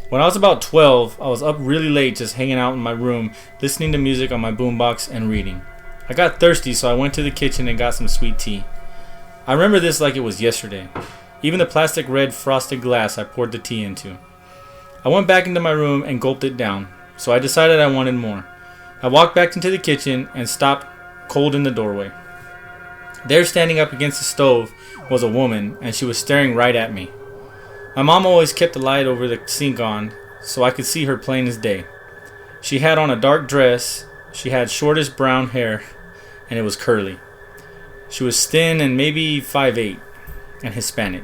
When I was about 12, I was up really late just hanging out in my room, listening to music on my boombox and reading. I got thirsty, so I went to the kitchen and got some sweet tea. I remember this like it was yesterday. Even the plastic red frosted glass I poured the tea into. I went back into my room and gulped it down, so I decided I wanted more. I walked back into the kitchen and stopped cold in the doorway. There, standing up against the stove, was a woman, and she was staring right at me. My mom always kept the light over the sink on, so I could see her plain as day. She had on a dark dress, she had shortish brown hair, and it was curly. She was thin and maybe 5'8", and Hispanic.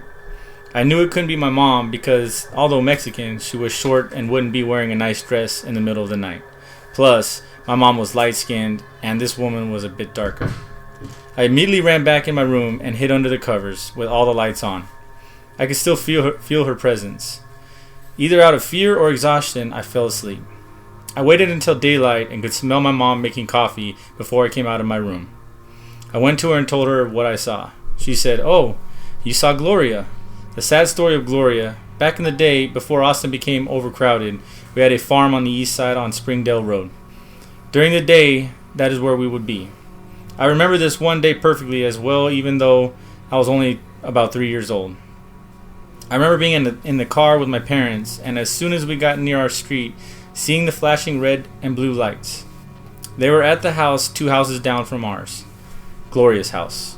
I knew it couldn't be my mom because, although Mexican, she was short and wouldn't be wearing a nice dress in the middle of the night. Plus, my mom was light-skinned, and this woman was a bit darker. I immediately ran back in my room and hid under the covers with all the lights on. I could still feel her presence. Either out of fear or exhaustion, I fell asleep. I waited until daylight and could smell my mom making coffee before I came out of my room. I went to her and told her what I saw. She said, "Oh, you saw Gloria." The sad story of Gloria. Back in the day, before Austin became overcrowded, we had a farm on the east side on Springdale Road. During the day, that is where we would be. I remember this one day perfectly as well, even though I was only about 3 years old. I remember being in the car with my parents, and as soon as we got near our street, seeing the flashing red and blue lights. They were at the house 2 houses down from ours. Gloria's house.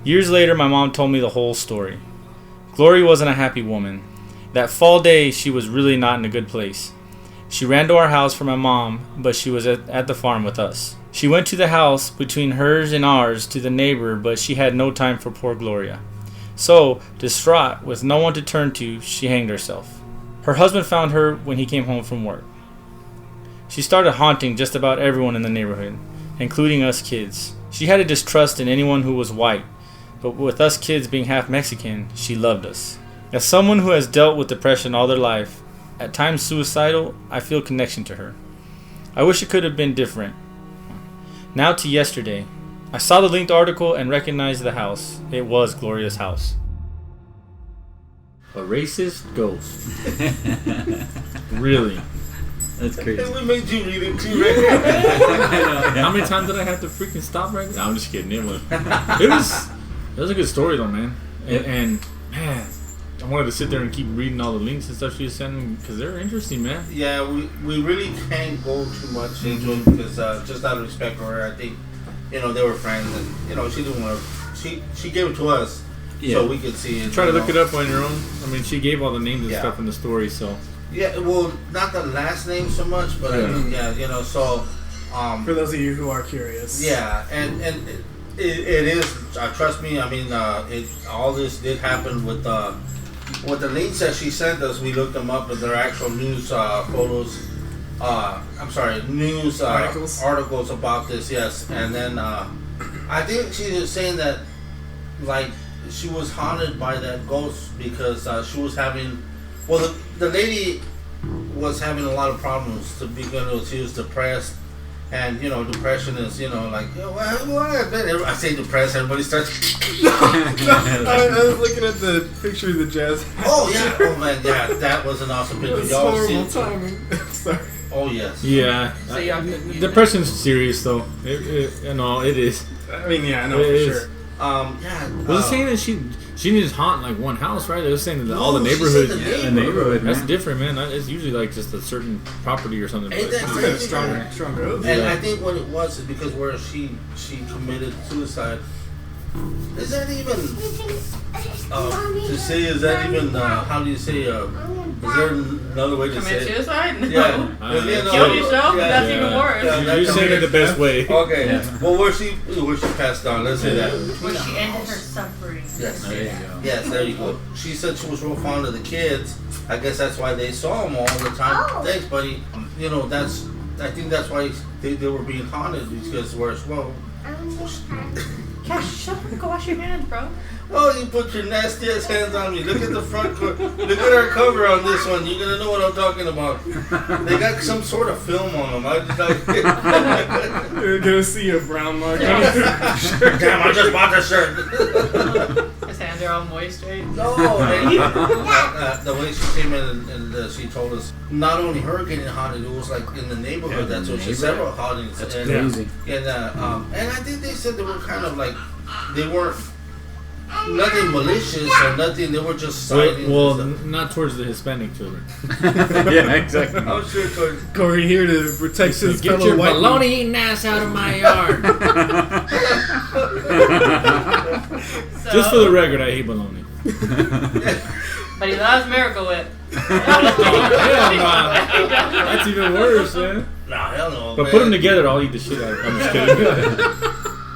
Years later, my mom told me the whole story. Gloria wasn't a happy woman. That fall day, she was really not in a good place. She ran to our house for my mom, but she was at the farm with us. She went to the house between hers and ours to the neighbor, but she had no time for poor Gloria. So, distraught, with no one to turn to, she hanged herself. Her husband found her when he came home from work. She started haunting just about everyone in the neighborhood, including us kids. She had a distrust in anyone who was white, but with us kids being half Mexican, she loved us. As someone who has dealt with depression all their life, at times suicidal, I feel connection to her. I wish it could have been different. Now to yesterday. I saw the linked article and recognized the house. It was Gloria's house. A racist ghost. Really? That's crazy. And we made you read it too, right? How many times did I have to freaking stop right now? I'm just kidding. It was a good story though, man. And man, I wanted to sit there and keep reading all the links and stuff she was sending because they're interesting, man. Yeah, we really can't go too much into it because just out of respect for her, I think, they were friends and, she didn't want to, she gave it to us so we could see it. Try to look it up on your own. I mean, she gave all the names and Yeah. stuff in the story, so. Yeah, well, not the last name so much, but I mean, you know, so. For those of you who are curious. Yeah, and it is. Trust me. I mean, all this did happen with the links that she sent us. We looked them up, but they're actual news photos. I'm sorry, news articles about this. Yes, and then I think she was saying that like she was haunted by that ghost because she was having. Well, the lady was having a lot of problems to begin with. She was depressed. And, you know, depression is, you know, like, I say depressed, everybody starts. I was looking at the picture of the jazz. Oh, yeah. Oh, man, yeah. That was an awesome picture. It's Y'all horrible see it? timing. Sorry. Oh, yes. Yeah. So y'all Depression's serious, though. It is. I mean, yeah, I know It for is. sure. Yeah. Was it saying that she didn't haunt like one house, right? They were saying that all the No, she neighborhood. said The neighborhood, That's man. different, man. It's usually like just a certain property or something. Ain't but- that It's crazy? strong growth. And Yeah. I think what it was is because where she committed suicide. Is that even to say? Is that even how do you say? Is there another way to say commit it? suicide? No. Yeah. Kill yourself? That's even worse. You said it the best way. Okay. Yeah. Well, where she passed on? Let's say that. When she ended her suffering. Yes. There you go. Yes, there you go. She said she was real fond of the kids. I guess that's why they saw them all the time. Thanks, buddy. You know, I think that's why they were being haunted because well. Cash, shut up and go wash your hands, bro. Oh, you put your nasty ass hands on me. Look at the front cover. Look at our cover on this one. You're gonna know what I'm talking about. They got some sort of film on them. I just like. You're gonna see a brown mark on Yeah. your shirt. Damn! I just bought the shirt. His hands are all moist, right? No, man. The way she came in and she told us not only her getting haunted, it was like in the neighborhood. Yeah, That's the what she neighborhood. several hauntings. That's and, crazy. And I think they said they were kind of like they weren't nothing malicious or nothing. They were just sightings. Well, and stuff. not towards the Hispanic children. Yeah, exactly. I'm sure. Kory here to protect his Get fellow your white man. baloney eating ass out of my yard. So, Just for the record, I hate baloney. But he loves Miracle Whip. That's even worse, man. Nah, hell no. But man. put them together, I'll eat the shit out of them. I'm just kidding.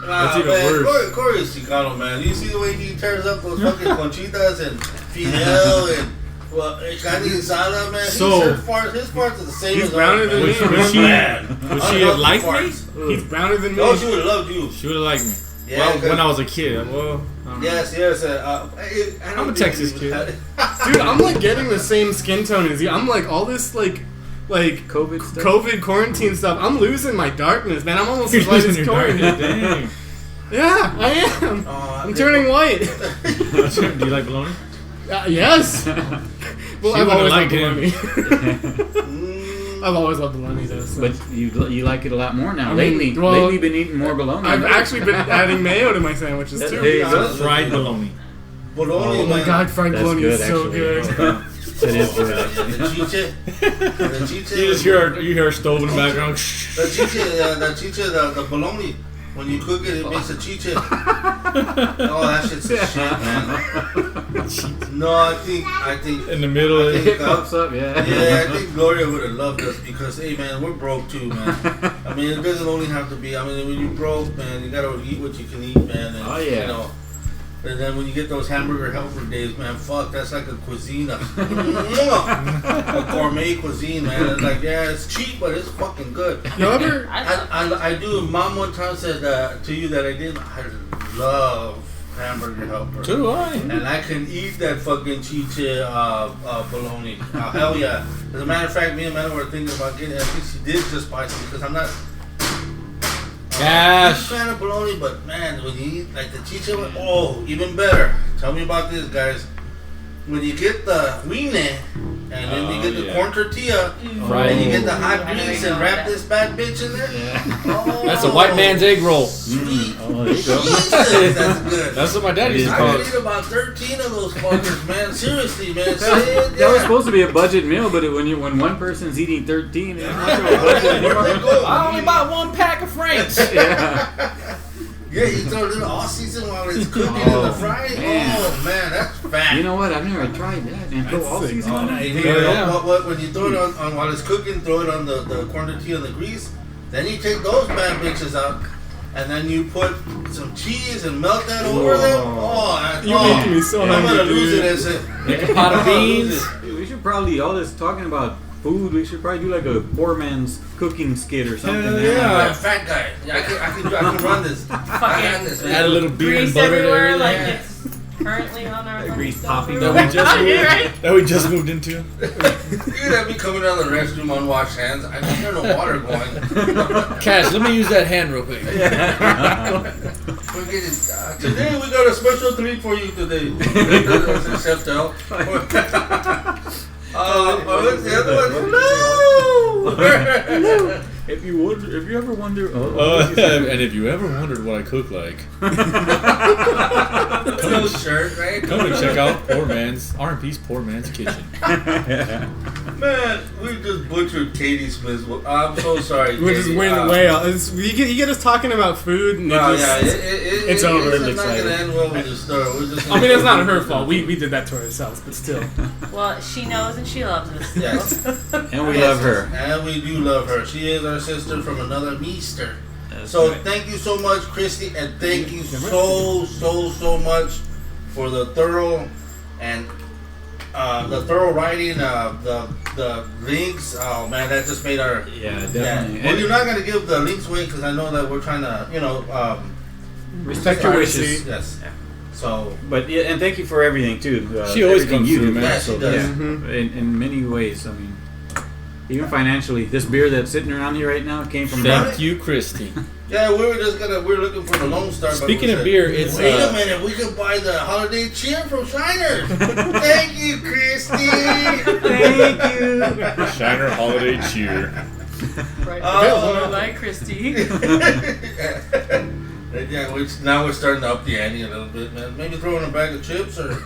That's even worse. Kory is Chicano, man. You see the way he tears up those fucking conchitas and fidel and carne asada, man. So- his parts are the same He's as browner ours, than man. me. Would she, Man. would I she love have liked the me? parts. He's browner than me. No, she would have loved you. She would have liked me. Yeah, Well, 'cause- when I was a kid. Well, I don't know. Yes. I'm a Texas kid. Dude, I'm like getting the same skin tone as you. I'm like all this like COVID stuff. COVID quarantine stuff. I'm losing my darkness, man. I'm almost You're as white losing as your Kory. darkness. Dang. Yeah, I am. I'm turning white. Do you like bologna? Yes. Well, She I've would've always liked loved him. bologna. I've always loved bologna though. So. But you like it a lot more now. I mean, Lately, well, lately you've been eating more bologna. I've actually been adding mayo to my sandwiches too. There you go. Fried bologna. Bologna, Oh my man. god, fried That's bologna good, is so actually. good. It is good. The chiche. The chiche. You just hear a stove in the background. The chiche, the bologna. When you cook it, it makes a chiche. Oh, that shit's a shit, man. No, I think In the middle. I Of think, It pops up, yeah. yeah, I think Gloria would have loved us because, hey, man, we're broke too, man. I mean, it doesn't only have to be. I mean, when you're broke, man, you gotta eat what you can eat, man. And, Oh, yeah. You know, and then when you get those hamburger helper days, man, fuck, that's like a cuisine, a gourmet cuisine, man. It's like, yeah, it's cheap, but it's fucking good. You ever? I do. Mom one time said to you that I love hamburger helper. So do I. And I can eat that fucking chiche bologna. Hell yeah. As a matter of fact, me and Mano were thinking about getting it. I think she did just buy some because I'm not a Gosh. fan of bologna, but man, when you eat like the chiche, oh, even better. Tell me about this, guys. When you get the huine and then you get the corn tortilla Right. and you get the hot I didn't grease know and wrap that. this bad bitch in there. Oh, That's a white man's egg roll. Sweet. Oh, there you go. Jesus, that's good. That's what my dad used to I call could it. eat about 13 of those fuckers, man. Seriously, man. That was supposed to be a budget meal, but when one person's eating 13, it's not a budget anymore. I only bought one pack of Franks. Yeah. Yeah, you throw a little all season while it's cooking in the fry. Man. Oh man, that's fat. You know what? I've never tried that. And throw all season on it. When you throw it on while it's cooking, throw it on the corn tortilla and the grease. Then you take those bad bitches out, and then you put some cheese and melt that over them. Oh, You're making me so hungry, I'm gonna lose dude. it. As a, Make a pot of beans. Dude, we should probably, all this talking about food, we should probably do like a poor man's cooking skit or something. Hell man. yeah. I'm a fat guy. Yeah, I can run this. I can this. Add a little beer and Grease butter to everywhere, like everything. it's currently on our Grease popping That we just moved, right? that we just moved into. You'd have me coming out of the restroom, unwashed hands. I don't hear no water going. Cash, let me use that hand real quick. Today we got a special treat for you today. Chef Del. What's the other one? Hello. If you ever wonder, And if you ever wondered what I cook like, No shirt, right? come and check out R&P's Poor Man's Kitchen. Man, we just butchered Katie Smith's. I'm so sorry. We're just Katie. waiting way out. You get us talking about food, and No, it just, it's over. It's not gonna end well with the story. We're just I mean, it's not her fault. We did that to ourselves, but still. Well, she knows and she loves us. Yes. and we love her. And we do love her. She is our sister from another meester. That's So right. thank you so much, Kristie, and thank you so much for the thorough and the thorough writing of the links. Oh man, that just made our Yeah, definitely. Well, you're not gonna give the links away because I know that we're trying to Respect your wishes. Yes. So But yeah, and thank you for everything too. She always everything comes you through, do. man. Yeah, she does. Yeah, Mhm. in many ways. I mean, even financially, this beer that's sitting around here right now came from Thank you, Kristie. yeah, we were looking for the Lone Star. but Speaking we of said, beer, it's wait a minute, we can buy the holiday cheer from Shiners. Thank you, Kristie. Thank you. Shiner Holiday Cheer. Right. Oh. Like Kristie. Yeah, now we're starting to up the ante a little bit, man. Maybe throw in a bag of chips or. Is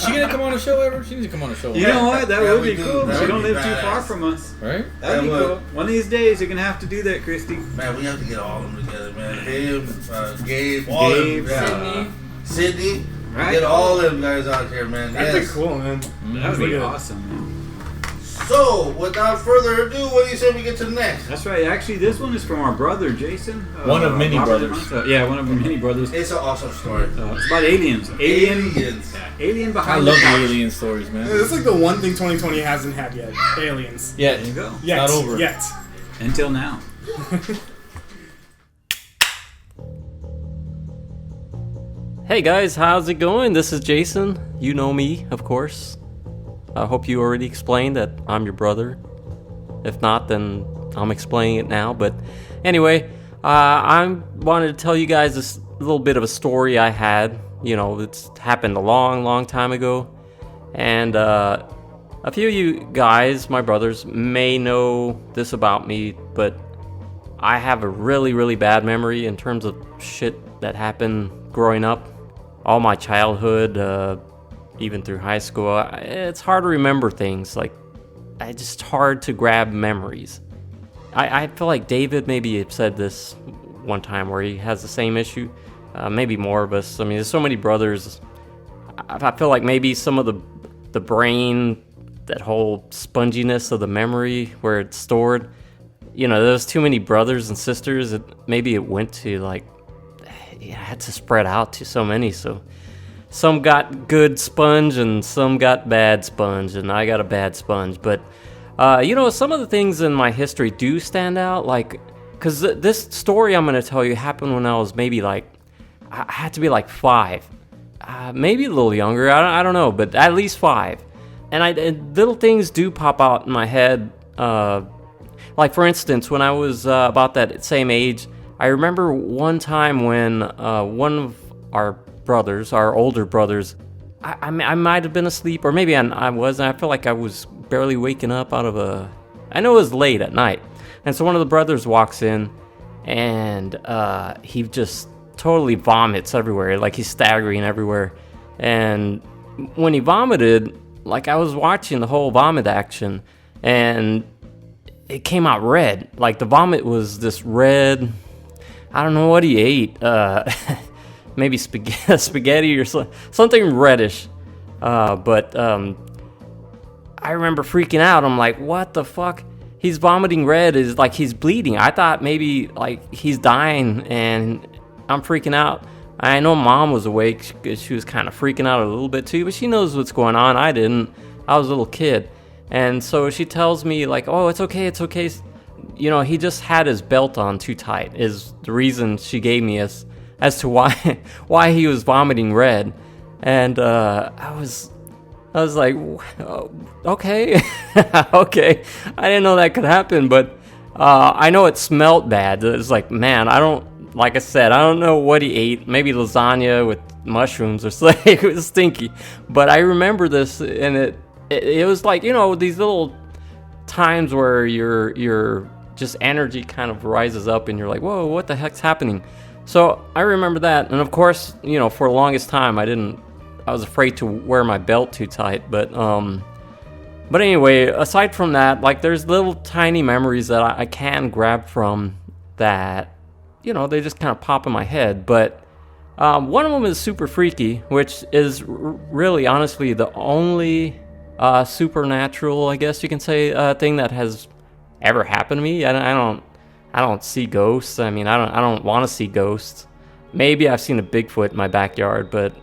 she gonna come on the show ever? She needs to come on the show. You know what? That Yeah, would we be do. cool. That She would don't be live too badass. far from us. Right? That'd be That would. cool. One of these days, you're gonna have to do that, Kristie. Man, we have to get all of them together, man. Him, Gabe, all of Gabe, them. Sydney. Right? Get all them guys out here, man. That'd Yes. be cool, man. That would be Look at it. awesome, man. So, without further ado, what do you say we get to the next? That's right. Actually, this one is from our brother, Jason. One of many Robert brothers. Monta. Yeah, one of many brothers. It's an awesome story. It's about aliens. Aliens. Alien I behind love the the couch. alien stories, man. It's like the one thing 2020 hasn't had yet. Aliens. Yeah. There you go. Yet. Not over. Yet. Until now. Hey guys, how's it going? This is Jason. You know me, of course. I hope you already explained that I'm your brother. If not, then I'm explaining it now. But anyway, I wanted to tell you guys this little bit of a story I had. You know, it's happened a long time ago. And a few of you guys, my brothers, may know this about me, but I have a really bad memory in terms of shit that happened growing up. All my childhood, even through high school, it's hard to remember things. Like, it's just hard to grab memories. I feel like David maybe had said this one time where he has the same issue. Maybe more of us. I mean, there's so many brothers. I feel like maybe some of the brain, that whole sponginess of the memory where it's stored, you know, there's too many brothers and sisters. Maybe it went to like, it had to spread out to so many. So some got good sponge and some got bad sponge, and I got a bad sponge. But you know, some of the things in my history do stand out, like, because this story I'm going to tell you happened when I was maybe like, I had to be like 5, maybe a little younger, I don't know, but at least 5. And little things do pop out in my head. Like, for instance, when I was about that same age, I remember one time when one of our brothers, our older brothers, I might have been asleep, or maybe I wasn't. I felt like I was barely waking up out of I know it was late at night. And so one of the brothers walks in, and he just totally vomits everywhere. Like, he's staggering everywhere. And when he vomited, like, I was watching the whole vomit action, and it came out red. Like, the vomit was this red, I don't know what he ate. Maybe spaghetti or something reddish. But I remember freaking out. I'm like, what the fuck? He's vomiting red. Is like he's bleeding. I thought maybe like he's dying, and I'm freaking out. I know Mom was awake. She was kind of freaking out a little bit too, but she knows what's going on. I didn't. I was a little kid. And so she tells me like, oh, it's okay. You know, he just had his belt on too tight is the reason she gave me as to why he was vomiting red. And I was like, okay. Okay. I didn't know that could happen, but I know it smelled bad. It's like, man, like I said, I don't know what he ate. Maybe lasagna with mushrooms or something. It was stinky. But I remember this, and it was like, you know, these little times where your just energy kind of rises up, and you're like, whoa, what the heck's happening? So I remember that, and of course, you know, for the longest time, I was afraid to wear my belt too tight. But anyway, aside from that, like, there's little tiny memories that I can grab from that, you know, they just kind of pop in my head. But one of them is super freaky, which is really, honestly, the only supernatural, I guess you can say, thing that has ever happened to me. I don't see ghosts. I mean, I don't want to see ghosts. Maybe I've seen a Bigfoot in my backyard, but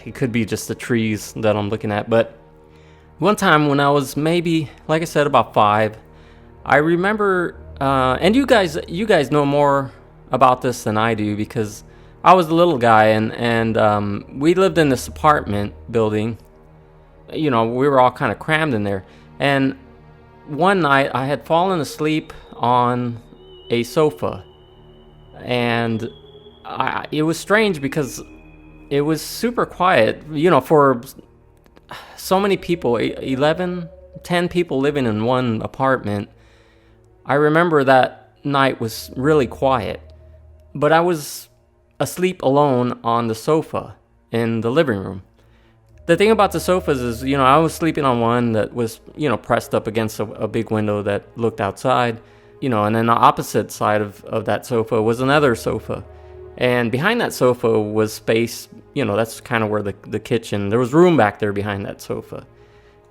it could be just the trees that I'm looking at. But one time when I was maybe, like I said, about 5, I remember, and you guys know more about this than I do, because I was a little guy, and we lived in this apartment building. You know, we were all kind of crammed in there. And one night I had fallen asleep on a sofa, and it was strange because it was super quiet, you know, for so many people, 10 people living in one apartment. I remember that night was really quiet, but I was asleep alone on the sofa in the living room. The thing about the sofas is, you know, I was sleeping on one that was, you know, pressed up against a big window that looked outside, you know, and then the opposite side of that sofa was another sofa. And behind that sofa was space, you know, that's kind of where the kitchen, there was room back there behind that sofa.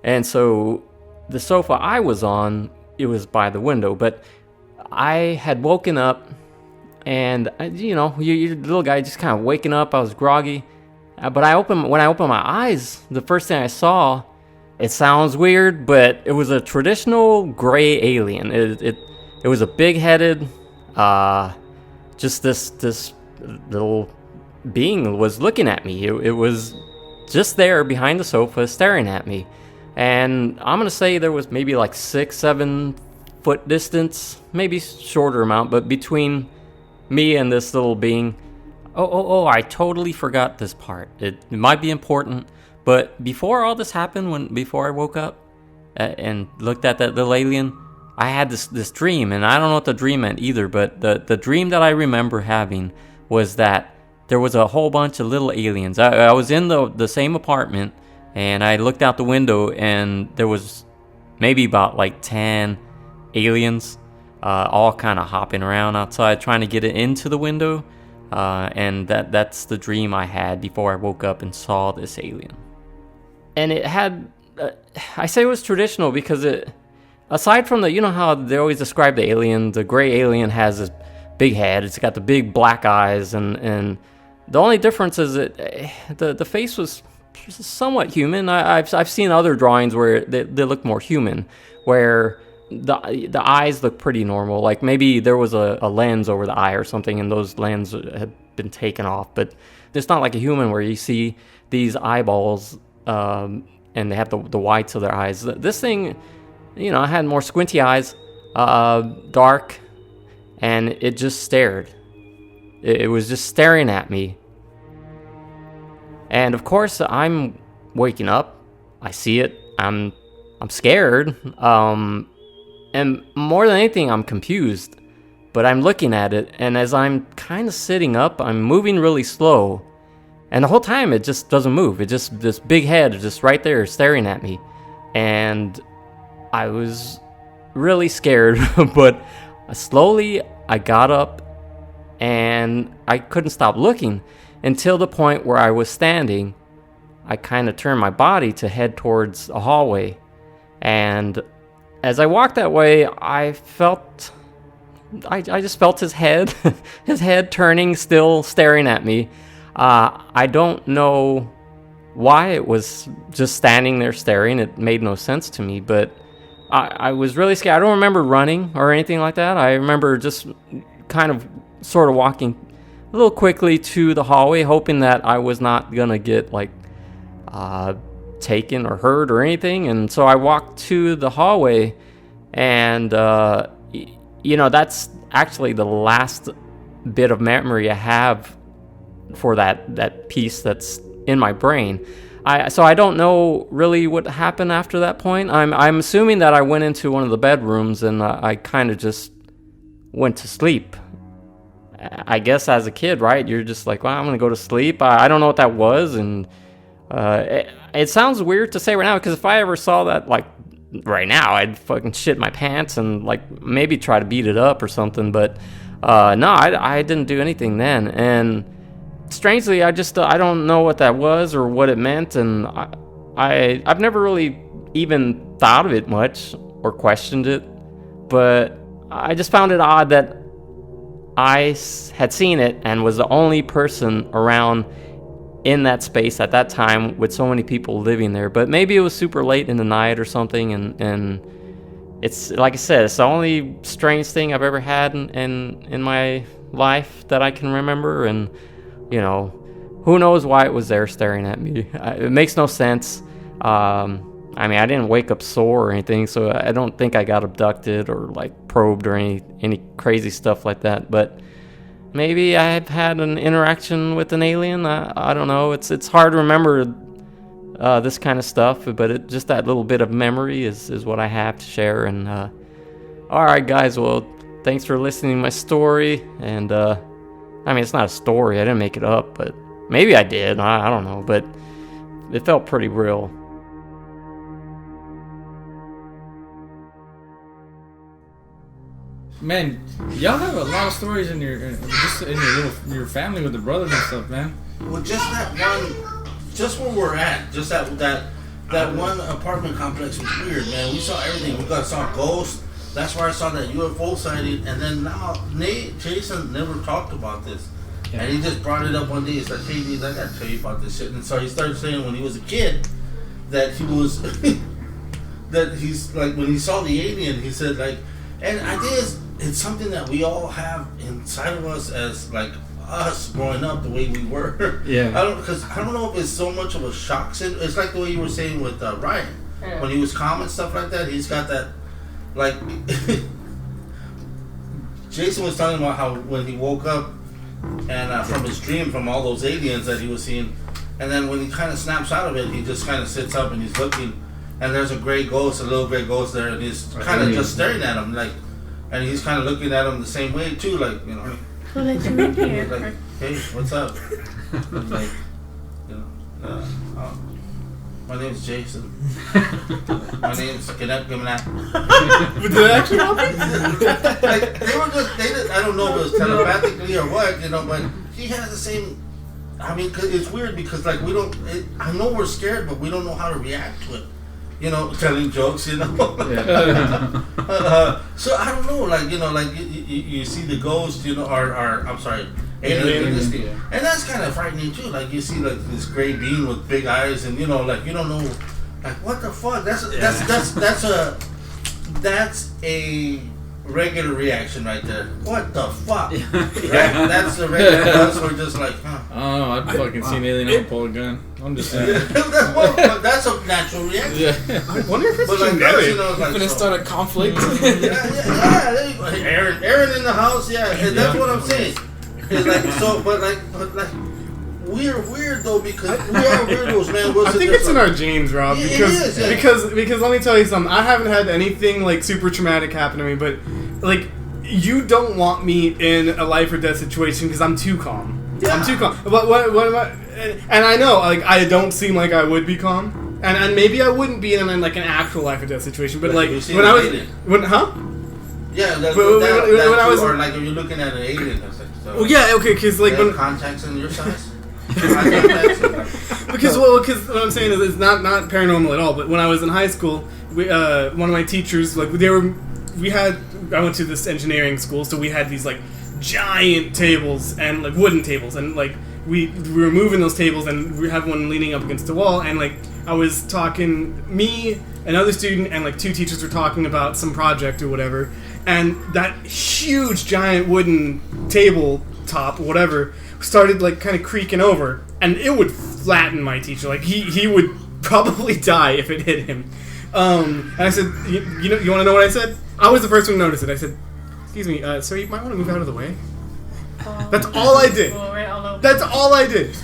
And so the sofa I was on, it was by the window, but I had woken up, and, you know, you little guy just kind of waking up, I was groggy. But when I opened my eyes, the first thing I saw, it sounds weird, but it was a traditional gray alien. It was a big-headed, just this little being was looking at me. It was just there behind the sofa, staring at me. And I'm gonna say there was maybe like 6-7 foot distance, maybe shorter amount, but between me and this little being. Oh, I totally forgot this part. It might be important, but before all this happened, before I woke up and looked at that little alien, I had this dream, and I don't know what the dream meant either, but the dream that I remember having was that there was a whole bunch of little aliens. I was in the same apartment, and I looked out the window, and there was maybe about like 10 aliens, all kind of hopping around outside, trying to get it into the window. And that's the dream I had before I woke up and saw this alien. And it had, I say it was traditional because aside from you know how they always describe the alien, the gray alien has this big head, it's got the big black eyes, and the only difference is that the face was somewhat human. I've seen other drawings where they look more human, where the eyes look pretty normal. Like maybe there was a lens over the eye or something, and those lenses had been taken off. But it's not like a human where you see these eyeballs and they have the whites of their eyes. This thing, you know, had more squinty eyes, dark, and it just stared. It was just staring at me. And of course, I'm waking up. I see it. I'm scared. And more than anything, I'm confused. But I'm looking at it, and as I'm kind of sitting up, I'm moving really slow. And the whole time, it just doesn't move. It just, this big head is just right there staring at me. And I was really scared, but slowly I got up, and I couldn't stop looking until the point where I was standing. I kind of turned my body to head towards a hallway, and as I walked that way, I just felt his head, his head turning, still staring at me. I don't know why it was just standing there staring. It made no sense to me, but I was really scared. I don't remember running or anything like that. I remember just kind of sort of walking a little quickly to the hallway, hoping that I was not going to get like taken or hurt or anything. And so I walked to the hallway, and that's actually the last bit of memory I have for that piece that's in my brain. So I don't know really what happened after that point. I'm assuming that I went into one of the bedrooms and I kind of just went to sleep. I guess as a kid, right? You're just like, well, I'm gonna go to sleep. I don't know what that was, and it sounds weird to say right now, because if I ever saw that like right now, I'd fucking shit my pants and like maybe try to beat it up or something. But no, I didn't do anything then. And strangely, I don't know what that was or what it meant, and I've never really even thought of it much or questioned it. But I just found it odd that I had seen it and was the only person around in that space at that time with so many people living there. But maybe it was super late in the night or something, and it's like I said, it's the only strange thing I've ever had in my life that I can remember. And who knows why it was there staring at me. It makes no sense. I mean, I didn't wake up sore or anything, so I don't think I got abducted or like probed or any crazy stuff like that. But maybe I had had an interaction with an alien. I don't know. It's hard to remember this kind of stuff, but just that little bit of memory is what I have to share. And all right, guys. Well, thanks for listening to my story. And I mean, it's not a story. I didn't make it up, but maybe I did. I don't know, but it felt pretty real. Man, y'all have a lot of stories in your family with the brothers and stuff, man. Well, just that one, just where we're at, just that one apartment complex was weird, man. We saw everything. We saw ghosts. That's where I saw that UFO sighting. And then now, Jason never talked about this. Yeah. And he just brought it up one day. He's like, hey, dude, I gotta tell you about this shit. And so he started saying when he was a kid that he was, that he's like, when he saw the alien, he said, like, and I think it's something that we all have inside of us as, like, us growing up the way we were. Yeah. I don't know if it's so much of a shock. It's like the way you were saying with Ryan. Yeah. When he was calm and stuff like that, he's got that, like, Jason was talking about how when he woke up and from his dream, from all those aliens that he was seeing, and then when he kind of snaps out of it, he just kind of sits up and he's looking, and there's a little gray ghost there, and he's kind of just staring at him, like, and he's kind of looking at him the same way too, like, who let you in here? Like, hey, what's up? Like, my name's Jason. My name's Did that actually happen? Like, I don't know if it was telepathically or what, but he has the same. I mean, 'cause it's weird because, like, I know we're scared, but we don't know how to react to it. Telling jokes, Yeah. So I don't know, like, you see the ghost, I'm sorry, alien in this thing. Yeah. And that's kind of frightening too. Like, you see, like, this gray being with big eyes, and like, you don't know, like, what the fuck? That's a regular reaction right there. What the fuck? Yeah. Right? That's the regular ones. We're just like, huh? Oh, I've fucking seen alien and pull a gun. I'm just saying. That's a natural reaction. Yeah. I wonder if it's genetic. Like, gonna start a conflict. Yeah. Aaron in the house. Yeah, that's what I'm saying. It's like, so, but we're weird though, because we are weirdos, man. I think it's in our genes, Rob. Because let me tell you something. I haven't had anything like super traumatic happen to me, but like, you don't want me in a life or death situation because I'm too calm. Yeah. I'm too calm. What am I? And I know, like, I don't seem like I would be calm, and maybe I wouldn't be in like an actual life or death situation. But like when I was, Yeah, But when I was, or like if you're looking at an alien, that's like, so well, yeah, okay, because like when contacts in your size. because what I'm saying is it's not paranormal at all. But when I was in high school, one of my teachers, like I went to this engineering school, so we had these like giant tables and like wooden tables, and like we were moving those tables, and we have one leaning up against the wall, and like I was talking, me, another student, and like two teachers were talking about some project or whatever, and that huge giant wooden table top, whatever, started like kind of creaking over, and it would flatten my teacher. Like he would probably die if it hit him. And I said, you want to know what I said? I was the first one to notice it. I said, excuse me, sir, you might want to move out of the way. That's all I did. That's all I did.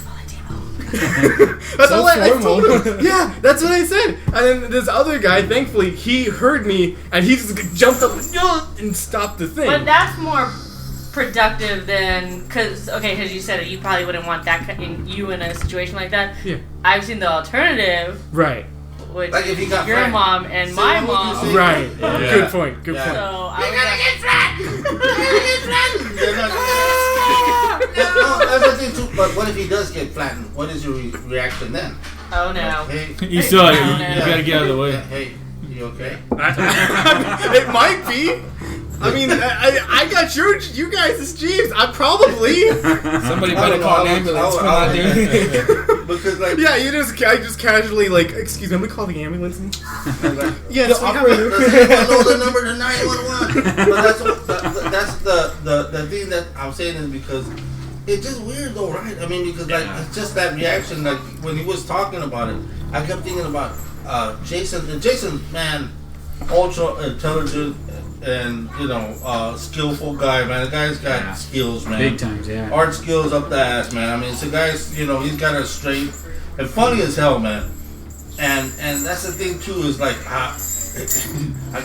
That's all I told him. Yeah, that's what I said. And then this other guy, thankfully, he heard me, and he just jumped up and stopped the thing. But that's more productive than because you said it, you probably wouldn't want that in a situation like that. Yeah, I've seen the alternative, right? Which like if you got your mom and my mom, right? Yeah. Good point. Good point. So you're gonna get flattened. You're gonna get flattened. No, that's the thing too. But what if he does get flattened? What is your reaction then? Oh no! Like, hey, you still you gotta get out of the way. Hey, you okay? It might be. I mean, I got you guys' Jeeps. I probably somebody better call an ambulance. Come on, dude. Because like I just casually like, excuse me, we call the ambulance. Yes, I know the number to 911. But that's the thing that I'm saying is because it's just weird though, right? I mean, because like it's just that reaction. Like when he was talking about it, I kept thinking about Jason. And Jason, man, ultra intelligent. And skillful guy, man. The guy's got skills, man. Big times, yeah. Art skills up the ass, man. I mean, it's a guy's, he's got a straight and funny as hell, man. And that's the thing too is like, I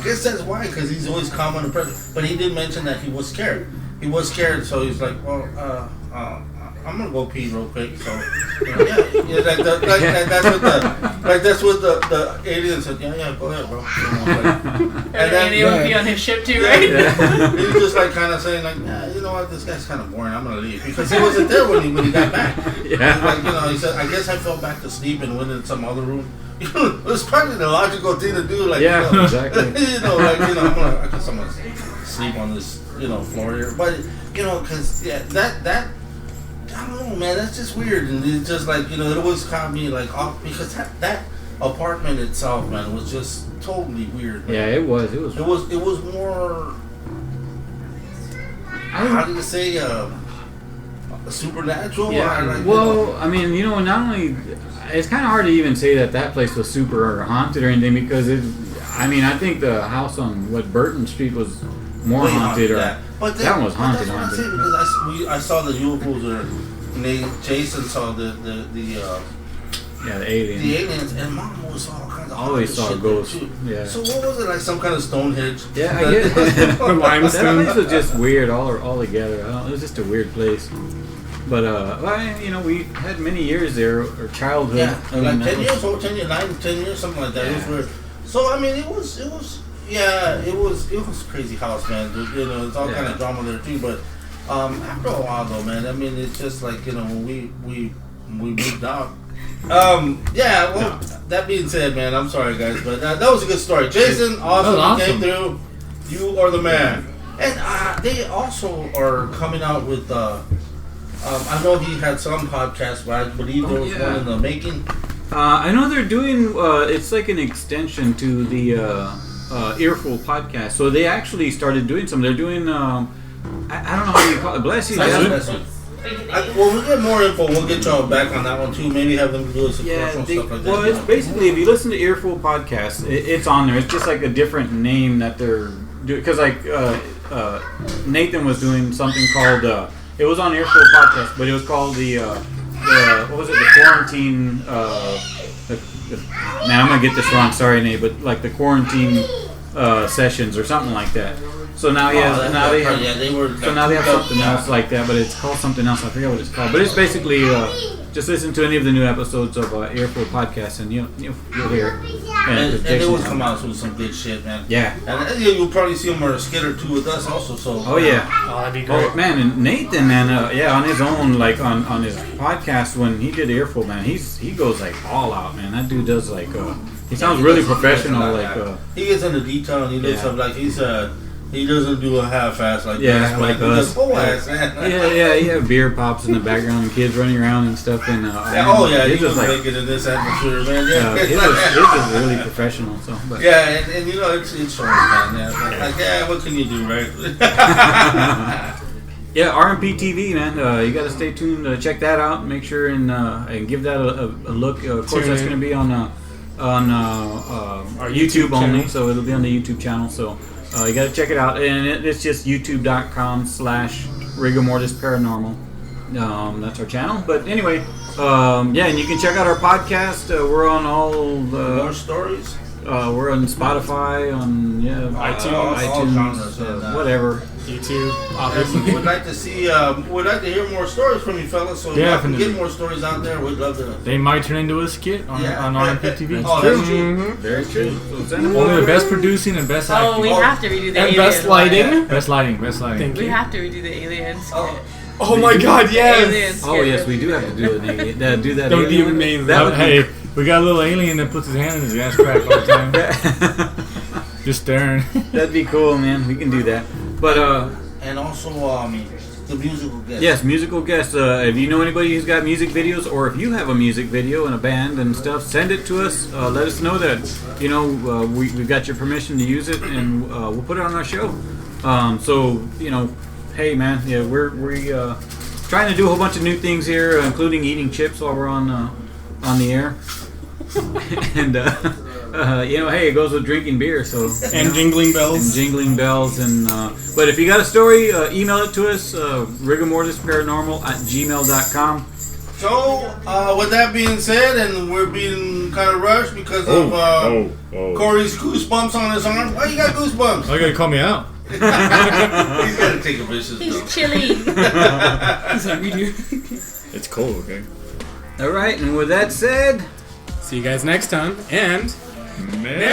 guess that's why, because he's always calm under pressure. But he did mention that he was scared. He was scared, so he's like, well, I'm gonna go pee real quick. So that's what the alien said. Yeah, go ahead, bro. And then he would be on his ship too, right? Yeah. He was just like kind of saying like, you know what, this guy's kind of boring. I'm gonna leave because he wasn't there when he got back. Like he said, I guess I fell back to sleep and went in some other room. It was probably the logical thing to do. Like exactly. I guess I'm gonna sleep on this floor here, but because that. I don't know, man. That's just weird, and it's just like it always caught me like off because that apartment itself, man, was just totally weird. Man. Yeah, it was. It was more. How do you say supernatural? Yeah. I mean, not only it's kind of hard to even say that place was super haunted or anything because I think the house on Burton Street was more haunted, but that one was haunted. That's what I'm saying because I saw the UFOs Jason saw the aliens. The aliens, and Mom always saw all kinds of always saw ghosts. Yeah. So what was it like? Some kind of Stonehenge? Yeah, I guess. The limestone. That place was just weird all together. It was just a weird place. But we had many years there, or childhood. Yeah, like 10 years old, 10 years, something like that. Yeah. It was weird. So I mean, it was a crazy house, man. It's all kind of drama there too, but. After a while though, man, I mean, it's just like, when we moved out. That being said, man, I'm sorry guys, but that was a good story. Jason, awesome. Came through. You are the man. And they also are coming out with, I know he had some podcasts, but I believe there was one in the making. I know they're doing, it's like an extension to the Earful podcast. So they actually started doing some. They're doing, I don't know how you call it. Bless you. When we get more info, we'll get y'all back on that one too. Maybe have them do some commercial stuff like that. Well, it's basically, if you listen to Earful podcast, it's on there. It's just like a different name that they're doing. Because like Nathan was doing something called, it was on Earful podcast, but it was called the what was it? The quarantine. Man, I'm gonna get this wrong. Sorry, Nate, but like the quarantine sessions or something like that. So now they have something else like that, but it's called something else. I forget what it's called. But it's basically just listen to any of the new episodes of Earful Podcast, and you'll hear. And they will come out with some good shit, man. Yeah. And you'll probably see him or a skit or two with us also. So. Oh yeah. Oh, that'd be great. Oh man, and Nathan, man, on his own, like on his podcast when he did Earful, man, he goes like all out, man. That dude does like he sounds really professional, like he gets into detail and he looks up like he doesn't do a half-ass like yeah, this. like he does us. full ass, man. He have beer pops in the background, and kids running around and stuff, and he's just like make it in this atmosphere, man. it's just really professional. So, but. Yeah, and you know it's short, man. Yeah, what can you do, right? Yeah, RMP TV, man. You got to stay tuned. Check that out. Make sure and give that a look. Of course, that's going to be on our YouTube only, so it'll be on the YouTube channel. So you got to check it out, and it's just youtube.com/Rigor Mortis Paranormal. That's our channel. But anyway, and you can check out our podcast. We're on all more stories. We're on Spotify, on iTunes, all genres, whatever. YouTube, obviously. We'd like to see, we'd like to hear more stories from you fellas. So if we can get more stories out there, we'd love to. They might turn into a skit on RMP TV. Oh, that's true. Mm-hmm. Very true. Only the best producing and best acting. Oh, we have to redo the And alien best lighting. one. Best lighting. Thank We you. have to redo the aliens. Oh my God, yes. Aliens. Oh yes, we do have to do it. Do that. That would be alien. amazing. That would be- Hey, we got a little alien that puts his hand in his ass crack all the time. Just staring. That'd be cool, man. We can do that. But And also, the musical guest. yes, musical guests. If you know anybody who's got music videos, or if you have a music video and a band and stuff, send it to us. Let us know that we've got your permission to use it, and we'll put it on our show. Hey man, yeah, we're trying to do a whole bunch of new things here, including eating chips while we're on the air. And hey, it goes with drinking beer, so And jingling bells. and jingling bells, and but if you got a story, email it to us, rigormortisparanormal@gmail.com. So, with that being said, and we're being kind of rushed because of Kory's goosebumps on his arm. Why you got goosebumps? Oh, you gotta call me out. He's got to take a vicious He's dump. chilly. That's what we do. It's cold, okay? All right, and with that said, See you guys next time, and Merry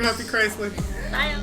Happy Chrysler. Bye.